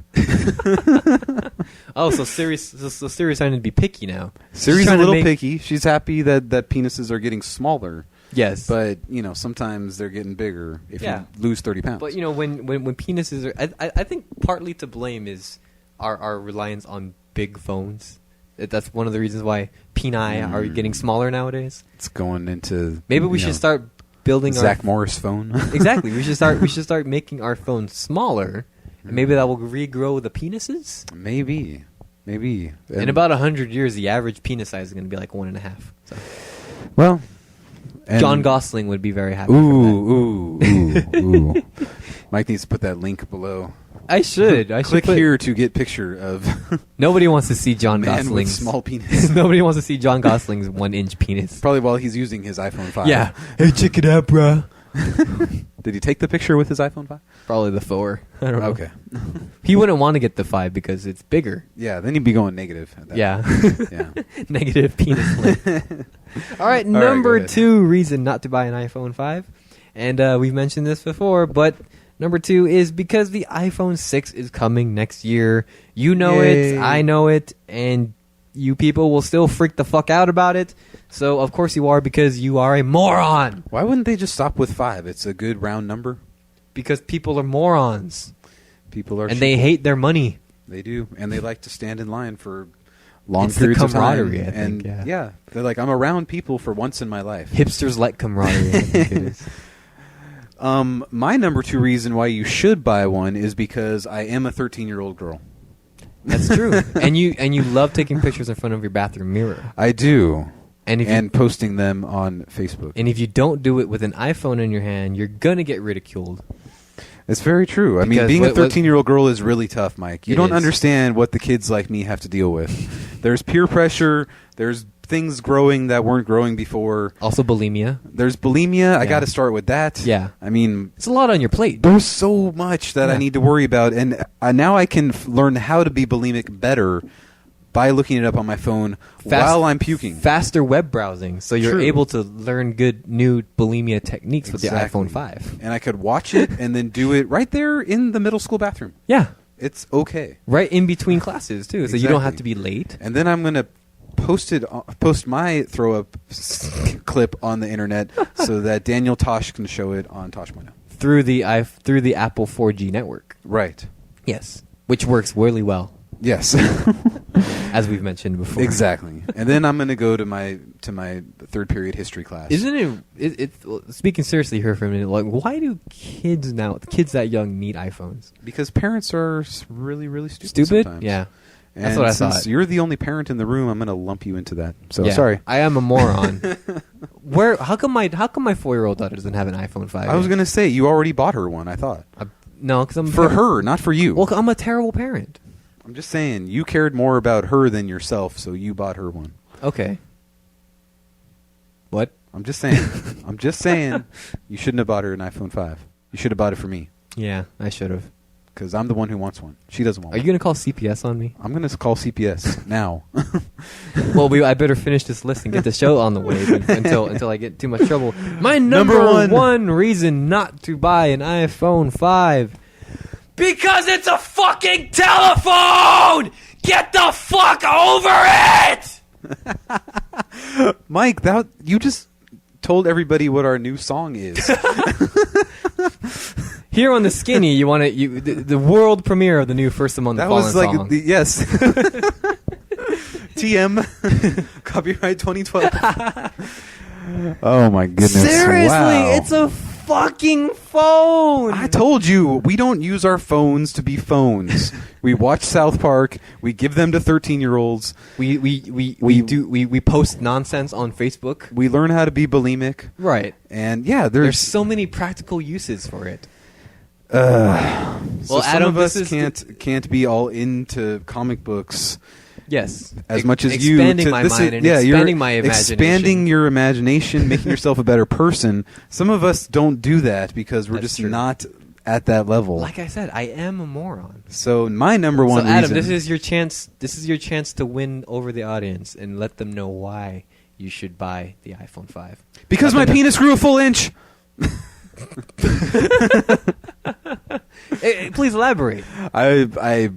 Oh, so Siri's starting to be picky now. Siri's a little picky. She's happy that penises are getting smaller. Yes. But, sometimes they're getting bigger if you lose 30 pounds. But, when penises are... I think partly to blame is our reliance on big phones. That's one of the reasons why peni are getting smaller nowadays. It's going into... Maybe we should start building Zach Morris phone. Exactly. We should start making our phones smaller. And maybe that will regrow the penises? Maybe. In about 100 years, the average penis size is going to be like 1.5. So. Well... John Gosling would be very happy Ooh. Mike needs to put that link below. I should. Click here to get picture of... Nobody wants to see John man Gosling's... with small penis. Nobody wants to see John Gosling's 1-inch penis. Probably while he's using his iPhone 5. Yeah. Hey, check it out, bro. Did he take the picture with his iPhone 5? Probably the 4. I don't know. Okay. He wouldn't want to get the 5 because it's bigger. Yeah, then he'd be going negative. At that point. Yeah. Negative penis length. All right, number 2 reason not to buy an iPhone 5. And we've mentioned this before, but number 2 is because the iPhone 6 is coming next year. You know Yay. it, I know it, and you people will still freak the fuck out about it. So, of course you are, because you are a moron. Why wouldn't they just stop with 5? It's a good round number. Because people are morons. People are... And they hate their money. They do. And they like to stand in line for long It's periods the of time. camaraderie, I think, and yeah. They're like, I'm around people for once in my life. Hipsters like camaraderie, I think it is. My number 2 reason why you should buy one is because I am a 13-year-old girl. That's true. and you love taking pictures in front of your bathroom mirror. I do. And posting them on Facebook. And if you don't do it with an iPhone in your hand, you're going to get ridiculed. It's very true. I mean, being a 13-year-old girl is really tough, Mike. You don't understand what the kids like me have to deal with. There's peer pressure. There's things growing that weren't growing before. Also bulimia. There's bulimia. I got to start with that. Yeah. I mean... It's a lot on your plate. There's so much that I need to worry about. And now I can learn how to be bulimic better by looking it up on my phone while I'm puking. Faster web browsing, so you're True. able to learn good new bulimia techniques with the Exactly. iPhone 5. And I could watch it and then do it right there in the middle school bathroom. Yeah. It's okay. Right in between classes, too, so you don't have to be late. And then I'm going to post my throw-up clip on the internet so that Daniel Tosh can show it on Tosh.0. Through the Apple 4G network. Right. Yes. Which works really well. Yes. as we've mentioned before. Exactly. And then I'm going to go to my third period history class. Isn't it speaking seriously here for a minute, like, why do kids that young need iPhones? Because parents are really, really stupid sometimes. Yeah. And that's what I since thought. You're the only parent in the room, I'm going to lump you into that. So Yeah, sorry. I am a moron. How come my 4-year-old daughter doesn't have an iPhone 5? I was going to say, you already bought her one, I thought. No, because I'm For her, not for you. Well, I'm a terrible parent. I'm just saying, you cared more about her than yourself, so you bought her one. Okay. What? I'm just saying, you shouldn't have bought her an iPhone 5. You should have bought it for me. Yeah, I should have. Because I'm the one who wants one. She doesn't want Are one. you going to call CPS on me? I'm going to call CPS now. Well, I better finish this list and get the show on the way until I get too much trouble. My number one reason not to buy an iPhone 5. Because it's a fucking telephone! Get the fuck over it! Mike, you just told everybody what our new song is. Here on the Skinny, the world premiere of the new First Among the Fallen song. Yes. TM. Copyright 2012. Oh my goodness. Seriously, wow. it's a fucking phone. I told you, we don't use our phones to be phones. We watch South Park. We give them to 13-year-olds. We post nonsense on Facebook. We learn how to be bulimic. Right. And yeah, there's so many practical uses for it. So well, some Adam, of us can't be all into comic books. Yes, as much as you. Expanding my mind and expanding my imagination. Expanding your imagination, making yourself a better person. Some of us don't do that because we're just not at that level. Like I said, I am a moron. So my number one reason. Adam, this is your chance. This is your chance to win over the audience and let them know why you should buy the iPhone 5. Because my penis grew a full inch. Hey, please elaborate. I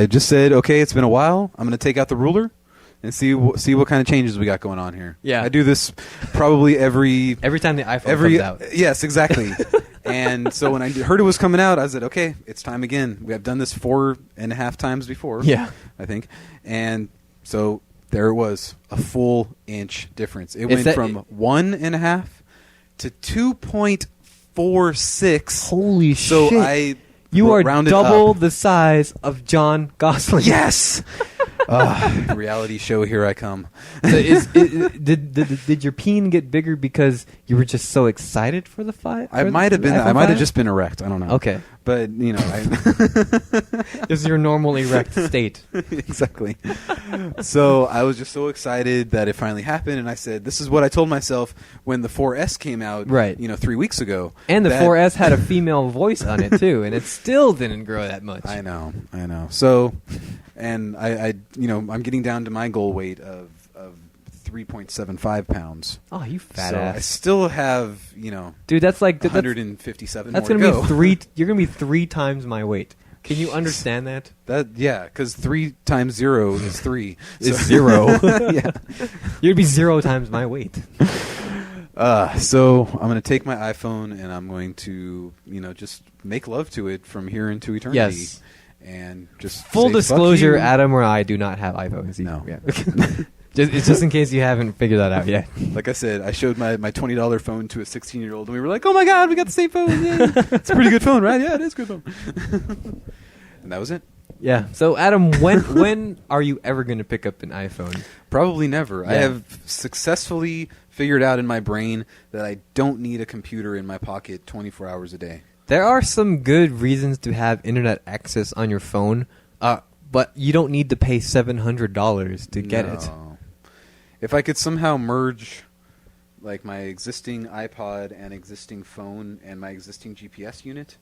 just said, okay, it's been a while. I'm going to take out the ruler and see what kind of changes we got going on here. Yeah, I do this probably every time the iPhone comes out. Yes, exactly. And so when I heard it was coming out, I said, okay, it's time again. We have done this 4.5 times before. Yeah, I think. And so there it was, a full inch difference. It went from 1.5 to 2.46. Holy shit! So you are double up. The size of John Gosling. Yes. Reality show, here I come. So did your peen get bigger because you were just so excited for the 5? I might have been. I might have just been erect. I don't know. Okay, but this is your normal erect state. Exactly. So I was just so excited that it finally happened, and I said, "This is what I told myself when the 4S came out." Right. 3 weeks ago. And the 4S had a female voice on it too, and it still didn't grow that much. I know. So. And I'm getting down to my goal weight of 3.75 pounds. Oh, you fat so ass! I still have dude. That's like 157. That's more gonna to go. be 3. You're gonna be 3 times my weight. Can you understand that? Because 3 times 0 is 3. Is 0. Yeah, you'd be 0 times my weight. So I'm going to take my iPhone and I'm going to just make love to it from here into eternity. Yes. And just full say, disclosure, fuck you. Adam or I do not have iPhones. No. Yeah. It's just in case you haven't figured that out yet. Like I said, I showed my $20 phone to a 16-year-old, and we were like, "Oh my God, we got the same phone! Yay. It's a pretty good phone, right? Yeah, it is a good phone." And that was it. Yeah. So, Adam, when are you ever going to pick up an iPhone? Probably never. Yeah. I have successfully figured out in my brain that I don't need a computer in my pocket 24 hours a day. There are some good reasons to have internet access on your phone, but you don't need to pay $700 to get it. If I could somehow merge like my existing iPod and existing phone and my existing GPS unit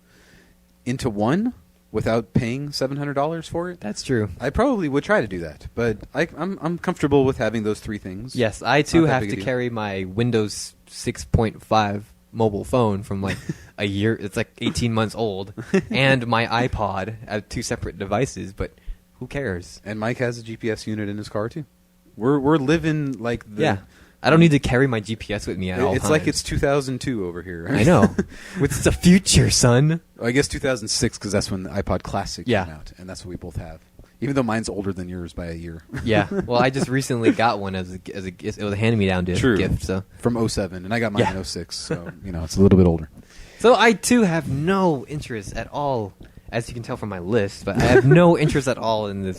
into one without paying $700 for it, that's true. I probably would try to do that. But I'm comfortable with having those 3 things. Yes, I too have to carry my Windows 6.5 mobile phone from like a year. It's like 18 months old, and my iPod. I have 2 separate devices, but who cares? And Mike has a GPS unit in his car too. We're living like the. Yeah, I don't need to carry my GPS with me at all times. It's like it's 2002 over here. Right? I know. It's the future, son. I guess 2006 because that's when the iPod Classic Yeah. came out, and that's what we both have. Even though mine's older than yours by a year. Yeah. Well, I just recently got one as a it was a hand-me-down gift. So from 07, and I got mine in 06, so it's a little bit older. So I too have no interest at all, as you can tell from my list, but I have no interest at all in the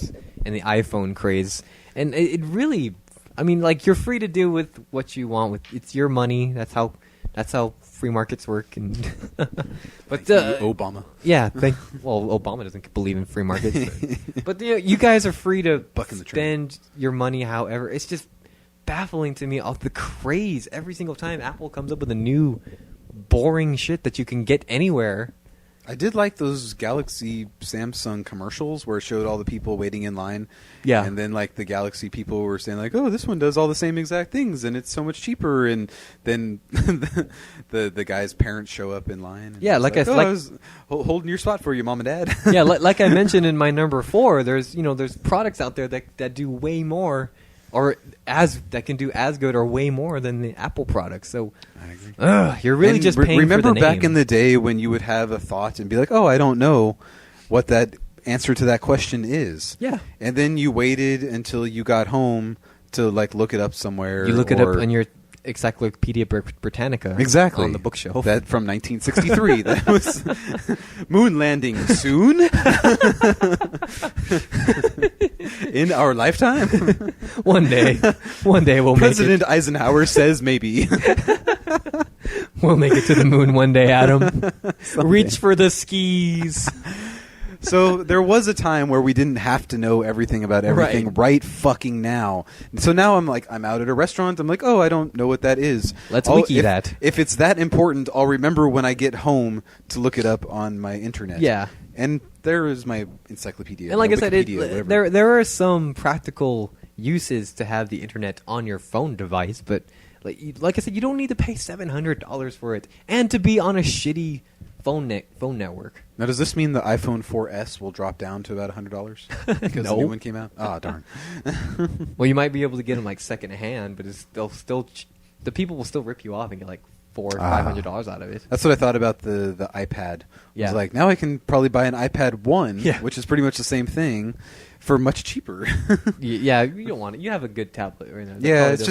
iPhone craze. And it really, I mean, like, you're free to do with what you want. It's your money. That's how free markets work. And but Obama. Yeah. Well, Obama doesn't believe in free markets. But you guys are free to spend your money however. It's just baffling to me all the craze every single time Apple comes up with a new boring shit that you can get anywhere. I did like those Galaxy Samsung commercials where it showed all the people waiting in line. Yeah. And then like the Galaxy people were saying like, oh, this one does all the same exact things and it's so much cheaper. And then the guy's parents show up in line. And yeah, like I was holding your spot for you, Mom and Dad. Yeah, like I mentioned in my number 4, there's products out there that do way more, or that can do as good or way more than the Apple products. So I agree. You're really just paying remember for the back name. in the day when you would have a thought and be like, oh, I don't know what that answer to that question is. Yeah. And then you waited until you got home to like look it up somewhere. You look it up in your Encyclopedia Britannica. Exactly. On the bookshelf. That from 1963. That was moon landing soon. In our lifetime. One day we'll President make it. Eisenhower says maybe. We'll make it to the moon one day, Adam. Reach for the skis. So there was a time where we didn't have to know everything about everything right fucking now. So now I'm out at a restaurant. I'm like, oh, I don't know what that is. Let's wiki that. If it's that important, I'll remember when I get home to look it up on my internet. Yeah. And there is my encyclopedia. And like I said, Wikipedia, there are some practical uses to have the internet on your phone device, but like I said, you don't need to pay $700 for it and to be on a shitty phone network. Now, does this mean the iPhone 4S will drop down to about $100 because the new one came out? Oh, darn. Well, you might be able to get them like second hand, but they'll still the people will still rip you off and get like $400 or $500 out of it. That's what I thought about the iPad. Yeah. I was like, now I can probably buy an iPad 1, which is pretty much the same thing, for much cheaper. Yeah, you don't want it. You have a good tablet right now. Yeah, it's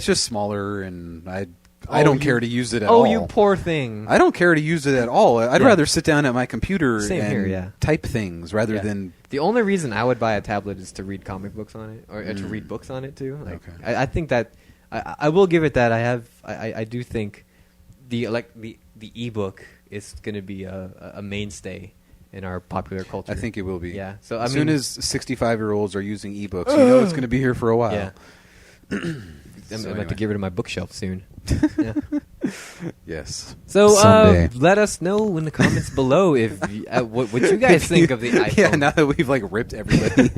just smaller, and I don't care to use it at Oh, all. you poor thing. I don't care to use it at all. I'd rather sit down at my computer and type things rather than... The only reason I would buy a tablet is to read comic books on it, or to read books on it too. Like, okay. I think that I will give it that. I do think the ebook is going to be a mainstay in our popular culture. I think it will be. Yeah. So as soon as 65-year-olds are using ebooks, it's going to be here for a while. Yeah. I'm about to give it to my bookshelf soon. Yeah. Yes. So someday. Let us know in the comments below if what you guys think of the iPhone. Yeah, now that we've ripped everybody.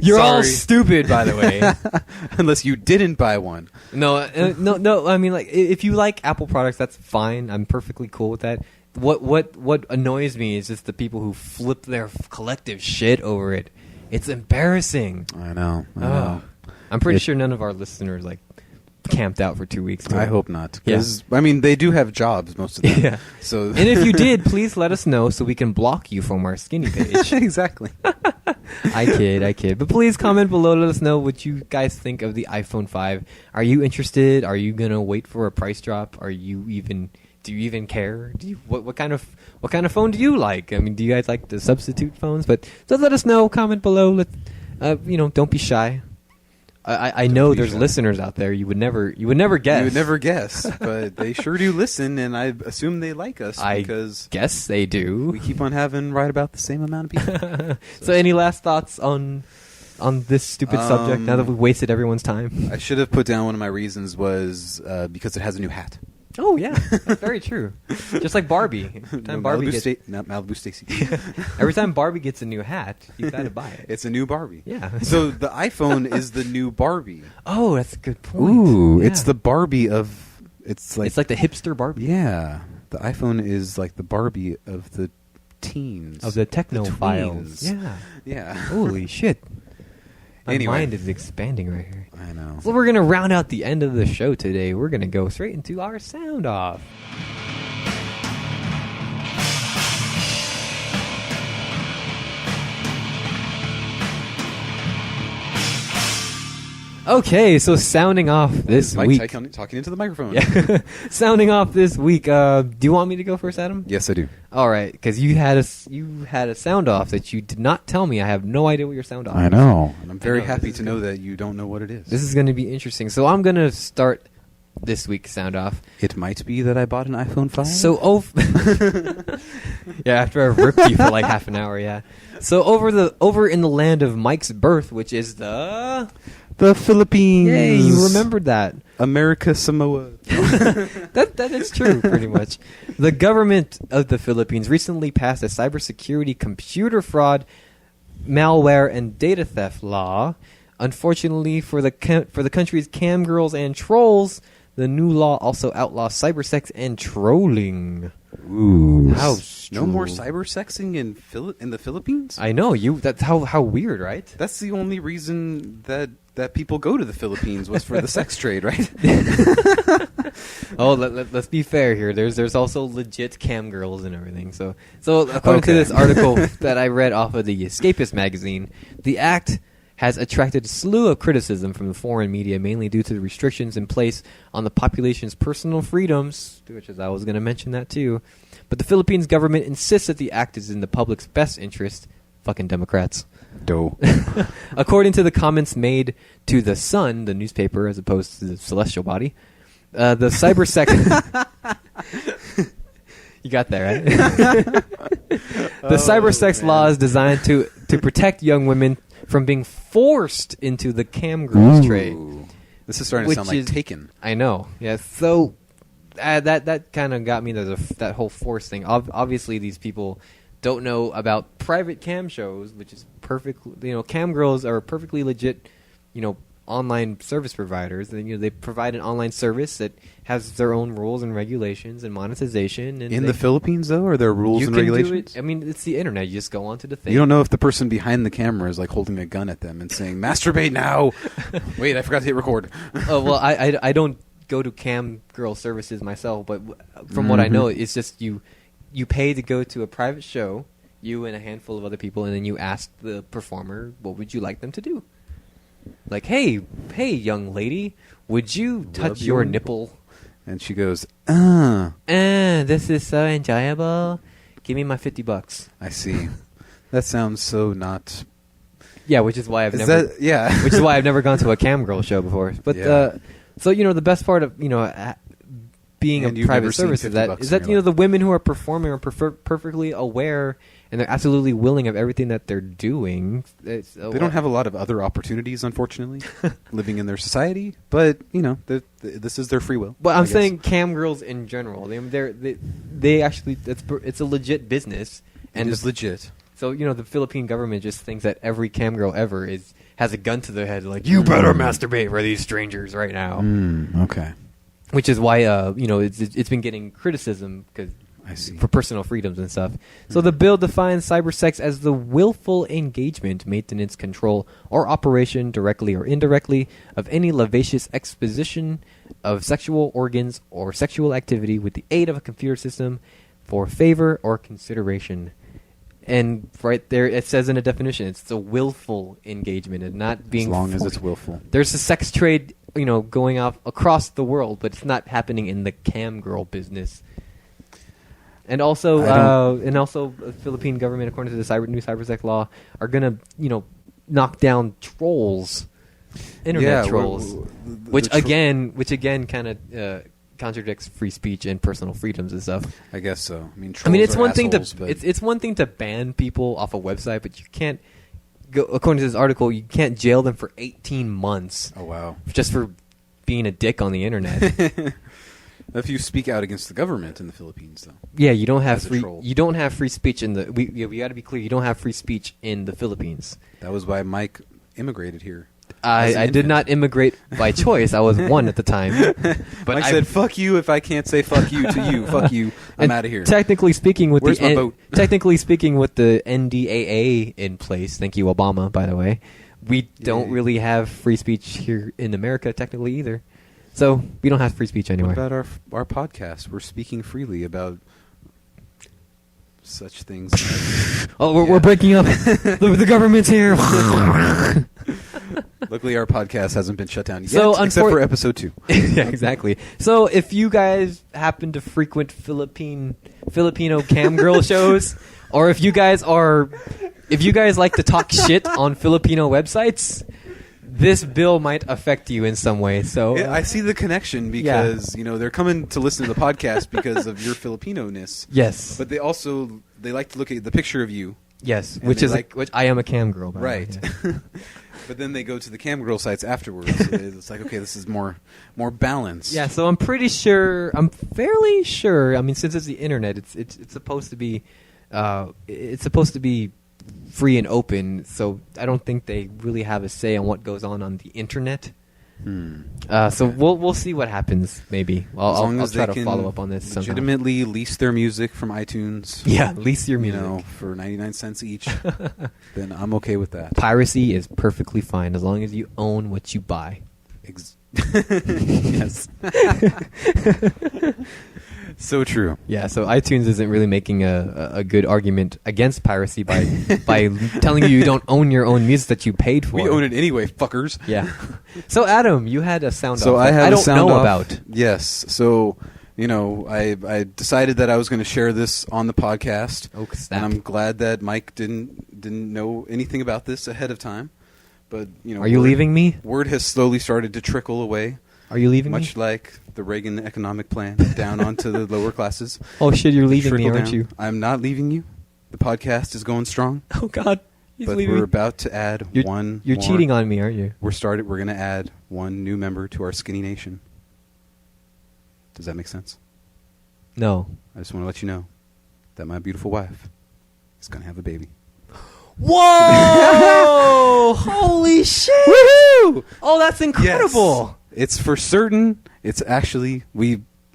You're all stupid, by the way. Unless you didn't buy one. No. I mean, if you like Apple products, that's fine. I'm perfectly cool with that. What annoys me is just the people who flip their collective shit over it. It's embarrassing. I know. I'm pretty sure none of our listeners camped out for 2 weeks. I hope not. Because I mean, they do have jobs, most of them. Yeah. So and if you did, please let us know so we can block you from our skinny page. Exactly. I kid. But please comment below. Let us know what you guys think of the iPhone 5. Are you interested? Are you gonna wait for a price drop? Do you even care? What kind of phone do you like? I mean, do you guys like the substitute phones? But just let us know. Comment below. Don't be shy. I know there's listeners out there. You would never guess. You would never guess, but they sure do listen, and I assume they like us because guess they do. We keep on having right about the same amount of people. So any last thoughts on this stupid subject now that we've wasted everyone's time? I should have put down one of my reasons was because it has a new hat. Oh, yeah. That's very true. Just like Barbie. Every time Malibu Stacy. Every time Barbie gets a new hat, you got to buy it. It's a new Barbie. Yeah. So the iPhone is the new Barbie. Oh, that's a good point. Ooh, yeah. It's the Barbie of... It's like the hipster Barbie. Yeah. The iPhone is like the Barbie of the teens. Of the technophiles. Yeah. Yeah. Holy shit. My Anyway. mind is expanding right here. I know. So we're going to round out the end of the show today. We're going to go straight into our sound off. Okay, so sounding off this Mike week. talking into the microphone. Yeah. Sounding off this week. Do you want me to go first, Adam? Yes, I do. All right, because you had a sound off that you did not tell me. I have no idea what your sound off. I know. And I'm very happy to know that you don't know what it is. This is going to be interesting. So I'm going to start this week's sound off. It might be that I bought an iPhone 5. So yeah, after I ripped you for like half an hour, yeah. So over in the land of Mike's birth, which is the Philippines. Yay, you remembered that. America Samoa. That is true, pretty much. The government of the Philippines recently passed a cybersecurity, computer fraud, malware, and data theft law. Unfortunately for the country's cam girls and trolls, the new law also outlaws cybersex and trolling. Ooh. Ouch. No more cybersexing in the Philippines? I know, that's how weird, right? That's the only reason that people go to the Philippines was for the sex trade, right? Oh, let's be fair here. There's also legit cam girls and everything. So according to this article that I read off of the Escapist magazine, the act has attracted a slew of criticism from the foreign media, mainly due to the restrictions in place on the population's personal freedoms, which is I was going to mention that too. But the Philippines government insists that the act is in the public's best interest. Fucking Democrats. Dope. According to the comments made to The Sun, the newspaper, as opposed to the celestial body, the cybersex... You got that, right? The cybersex law is designed to protect young women from being forced into the cam girls trade. This is starting to sound like Taken. I know. Yeah. So that kind of got me to that whole force thing. Obviously, these people don't know about private cam shows, which is perfect. Cam girls are perfectly legit. Online service providers. And, they provide an online service that has their own rules and regulations and monetization. And in the Philippines, though, are there rules and regulations? I mean, it's the internet. You just go onto the thing. You don't know if the person behind the camera is like holding a gun at them and saying, "Masturbate now." Wait, I forgot to hit record. Oh well, I don't go to cam girl services myself, but from what I know, it's just you pay to go to a private show, you and a handful of other people, and then you ask the performer, what would you like them to do? Like, hey, young lady, would you touch your nipple? And she goes, this is so enjoyable. Give me my $50. I see. That sounds so not... Yeah, which is why I've Yeah. which is why I've never gone to a cam girl show before. But, so, the best part of, being a private service is that the women who are performing are perfectly aware and they're absolutely willing of everything that they're doing. They don't have a lot of other opportunities, unfortunately, living in their society. But this is their free will. But I'm saying cam girls in general. They actually it's a legit business. And it is legit. So the Philippine government just thinks that every cam girl ever has a gun to their head, like you better masturbate for these strangers right now. Okay. Which is why it's been getting criticism for personal freedoms and stuff. So the bill defines cybersex as the willful engagement, maintenance, control, or operation, directly or indirectly, of any lascivious exposition of sexual organs or sexual activity with the aid of a computer system for favor or consideration. And right there, it says in a definition, it's the willful engagement and not being... As long as it's willful. There's a sex trade, going off across the world, but it's not happening in the cam girl business. And also, the Philippine government, according to the new cybersex law, are gonna, knock down trolls, internet trolls, which again kind of contradicts free speech and personal freedoms and stuff. I guess so. Trolls it's are one assholes, thing it's one thing to ban people off a website, but you can't go. According to this article, you can't jail them for 18 months. Oh wow! Just for being a dick on the internet. If you speak out against the government in the Philippines, though. Yeah, you don't have free speech in the. We got to be clear. You don't have free speech in the Philippines. That was why Mike immigrated here. I did not immigrate by choice. I was one at the time. But I said, "Fuck you!" If I can't say "fuck you" to you, fuck you. I'm out of here. Technically speaking, with Where's my boat? Technically speaking, with the NDAA in place, thank you, Obama. By the way, we don't really have free speech here in America, technically either. So we don't have free speech anywhere. What about our podcast? We're speaking freely about such things. We're breaking up. The government's here. Luckily, our podcast hasn't been shut down yet, except for episode 2. Yeah, exactly. So if you guys happen to frequent Filipino cam girl shows, or if you guys like to talk shit on Filipino websites, this bill might affect you in some way. So I see the connection because they're coming to listen to the podcast because of your Filipino-ness. Yes, but they like to look at the picture of you. Yes, which I am a cam girl, by right? The way, yeah. But then they go to the cam girl sites afterwards. So it's like, okay, this is more balanced. Yeah, so I'm fairly sure. I mean, since it's the internet, it's supposed to be free and open. So I don't think they really have a say on what goes on the internet. So we'll see what happens. Maybe I'll try to follow up on this. Legitimately lease their music from iTunes. Yeah, lease your music for 99 cents each. Then I'm okay with that. Piracy is perfectly fine as long as you own what you buy. Yes. So true. Yeah, so iTunes isn't really making a good argument against piracy by telling you don't own your own music that you paid for. We own it anyway, fuckers. Yeah. So Adam, you had a sound off. So I don't know about. Yes. So I decided that I was going to share this on the podcast. Oh, snap. And I'm glad that Mike didn't know anything about this ahead of time. But are you leaving me? Word has slowly started to trickle away. Are you leaving me? Much like the Reagan economic plan, down onto the lower classes. Oh shit, you're leaving me, aren't you? I'm not leaving you. The podcast is going strong. Oh God, he's leaving. We're about to add one. You're cheating on me, aren't you? We're going to add one new member to our Skinny Nation. Does that make sense? No. I just want to let you know that my beautiful wife is going to have a baby. Whoa! Holy shit! Woohoo! Oh, that's incredible. Yes. It's for certain. It's actually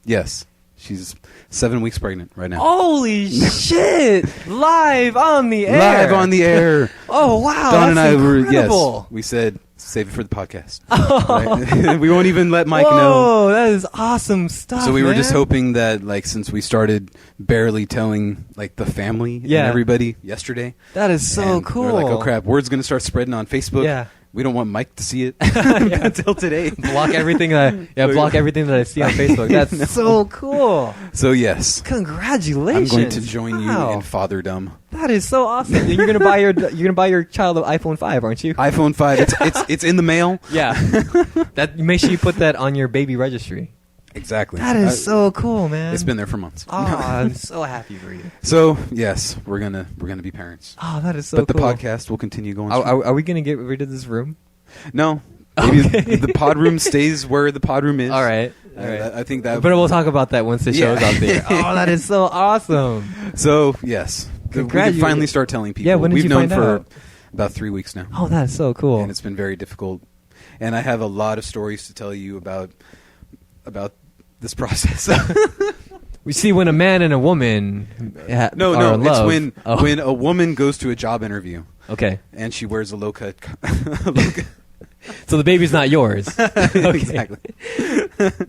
yes. She's 7 weeks pregnant right now. Holy shit! Live on the air. Live on the air. Oh wow! Don that's and I incredible. Yes. We said save it for the podcast. Right? We won't even let Mike know. Oh, that is awesome stuff. So we were just hoping that, since we started barely telling the family and everybody yesterday, that is so cool. We're like, oh crap, word's gonna start spreading on Facebook. Yeah. We don't want Mike to see it until today. Block everything that I see on Facebook. That's so cool. So yes, congratulations. I'm going to join you in fatherdom. That is so awesome. And you're gonna buy your child an iPhone 5, aren't you? iPhone 5. It's in the mail. Yeah. Make sure you put that on your baby registry. Exactly. That is so cool, man. It's been there for months. Oh, I'm so happy for you. So yes, we're gonna be parents. Oh, that is so cool. But the podcast will continue going. Are we gonna get rid of this room? No. Maybe the pod room stays where the pod room is. All right. I think that. But we'll talk about that once the show's out there. Oh, that is so awesome. So yes, we can finally start telling people. Yeah, when did you find out? We've known for about 3 weeks now. Oh, that's so cool. And it's been very difficult. And I have a lot of stories to tell you about this process. We see when a man and a woman are in love. It's when a woman goes to a job interview. Okay. And she wears a low cut. So the baby's not yours. Okay. Exactly.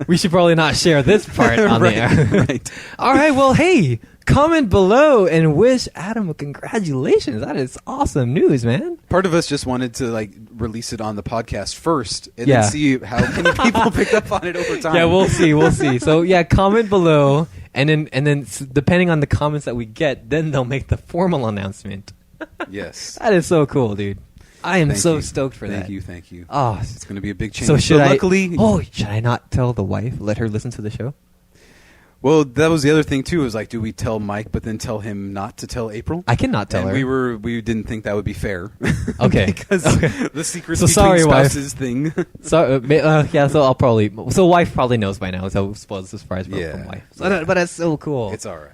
We should probably not share this part on the air. Right. All right. Well, hey, comment below and wish Adam a congratulations. That is awesome news, man. Part of us just wanted to release it on the podcast first and then see how many people picked up on it over time. Yeah, we'll see. So yeah, comment below and then depending on the comments that we get, then they'll make the formal announcement. Yes. That is so cool, dude. I am stoked for that. Thank you. Oh, it's going to be a big change. So should luckily, should I not tell the wife? Let her listen to the show? Well, that was the other thing too. Is do we tell Mike, but then tell him not to tell April? I cannot tell her. We didn't think that would be fair. Okay, because the secrets between spouses thing. So So wife probably knows by now. So it was a surprise from wife. So but that's so cool. It's all right.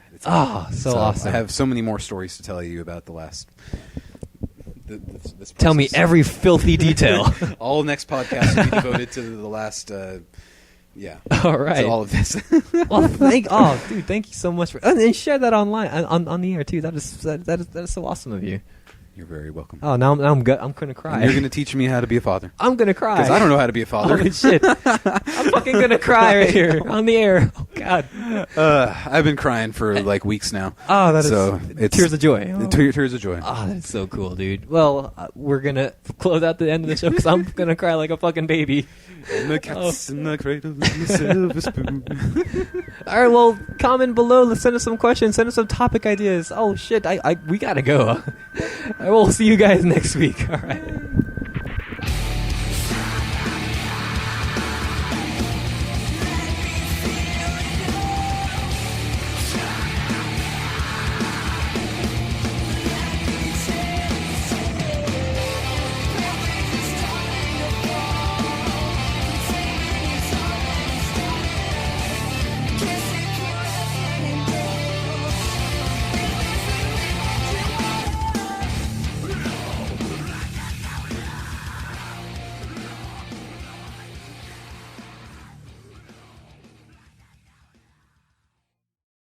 So awesome. I have so many more stories to tell you about the last. This tell me every filthy detail. All next podcast will be devoted to the last. All right. To all of this. Well, dude, thank you so much and share that online on the air too. That is so awesome of you. You're very welcome. Oh, now I'm gonna cry. And you're gonna teach me how to be a father. I'm gonna cry because I don't know how to be a father. Holy shit! I'm fucking gonna cry right here on the air. Okay. God. I've been crying for like weeks now. Oh, that is so it's tears of joy. Tears of joy. Oh, that's so cool, dude. Well, we're gonna close out the end of the show because I'm gonna cry like a fucking baby. And the cat's in the cradle, and the silver spoon. All right, well, comment below. Let's send us some questions. Send us some topic ideas. Oh shit, we gotta go. I will see you guys next week. All right.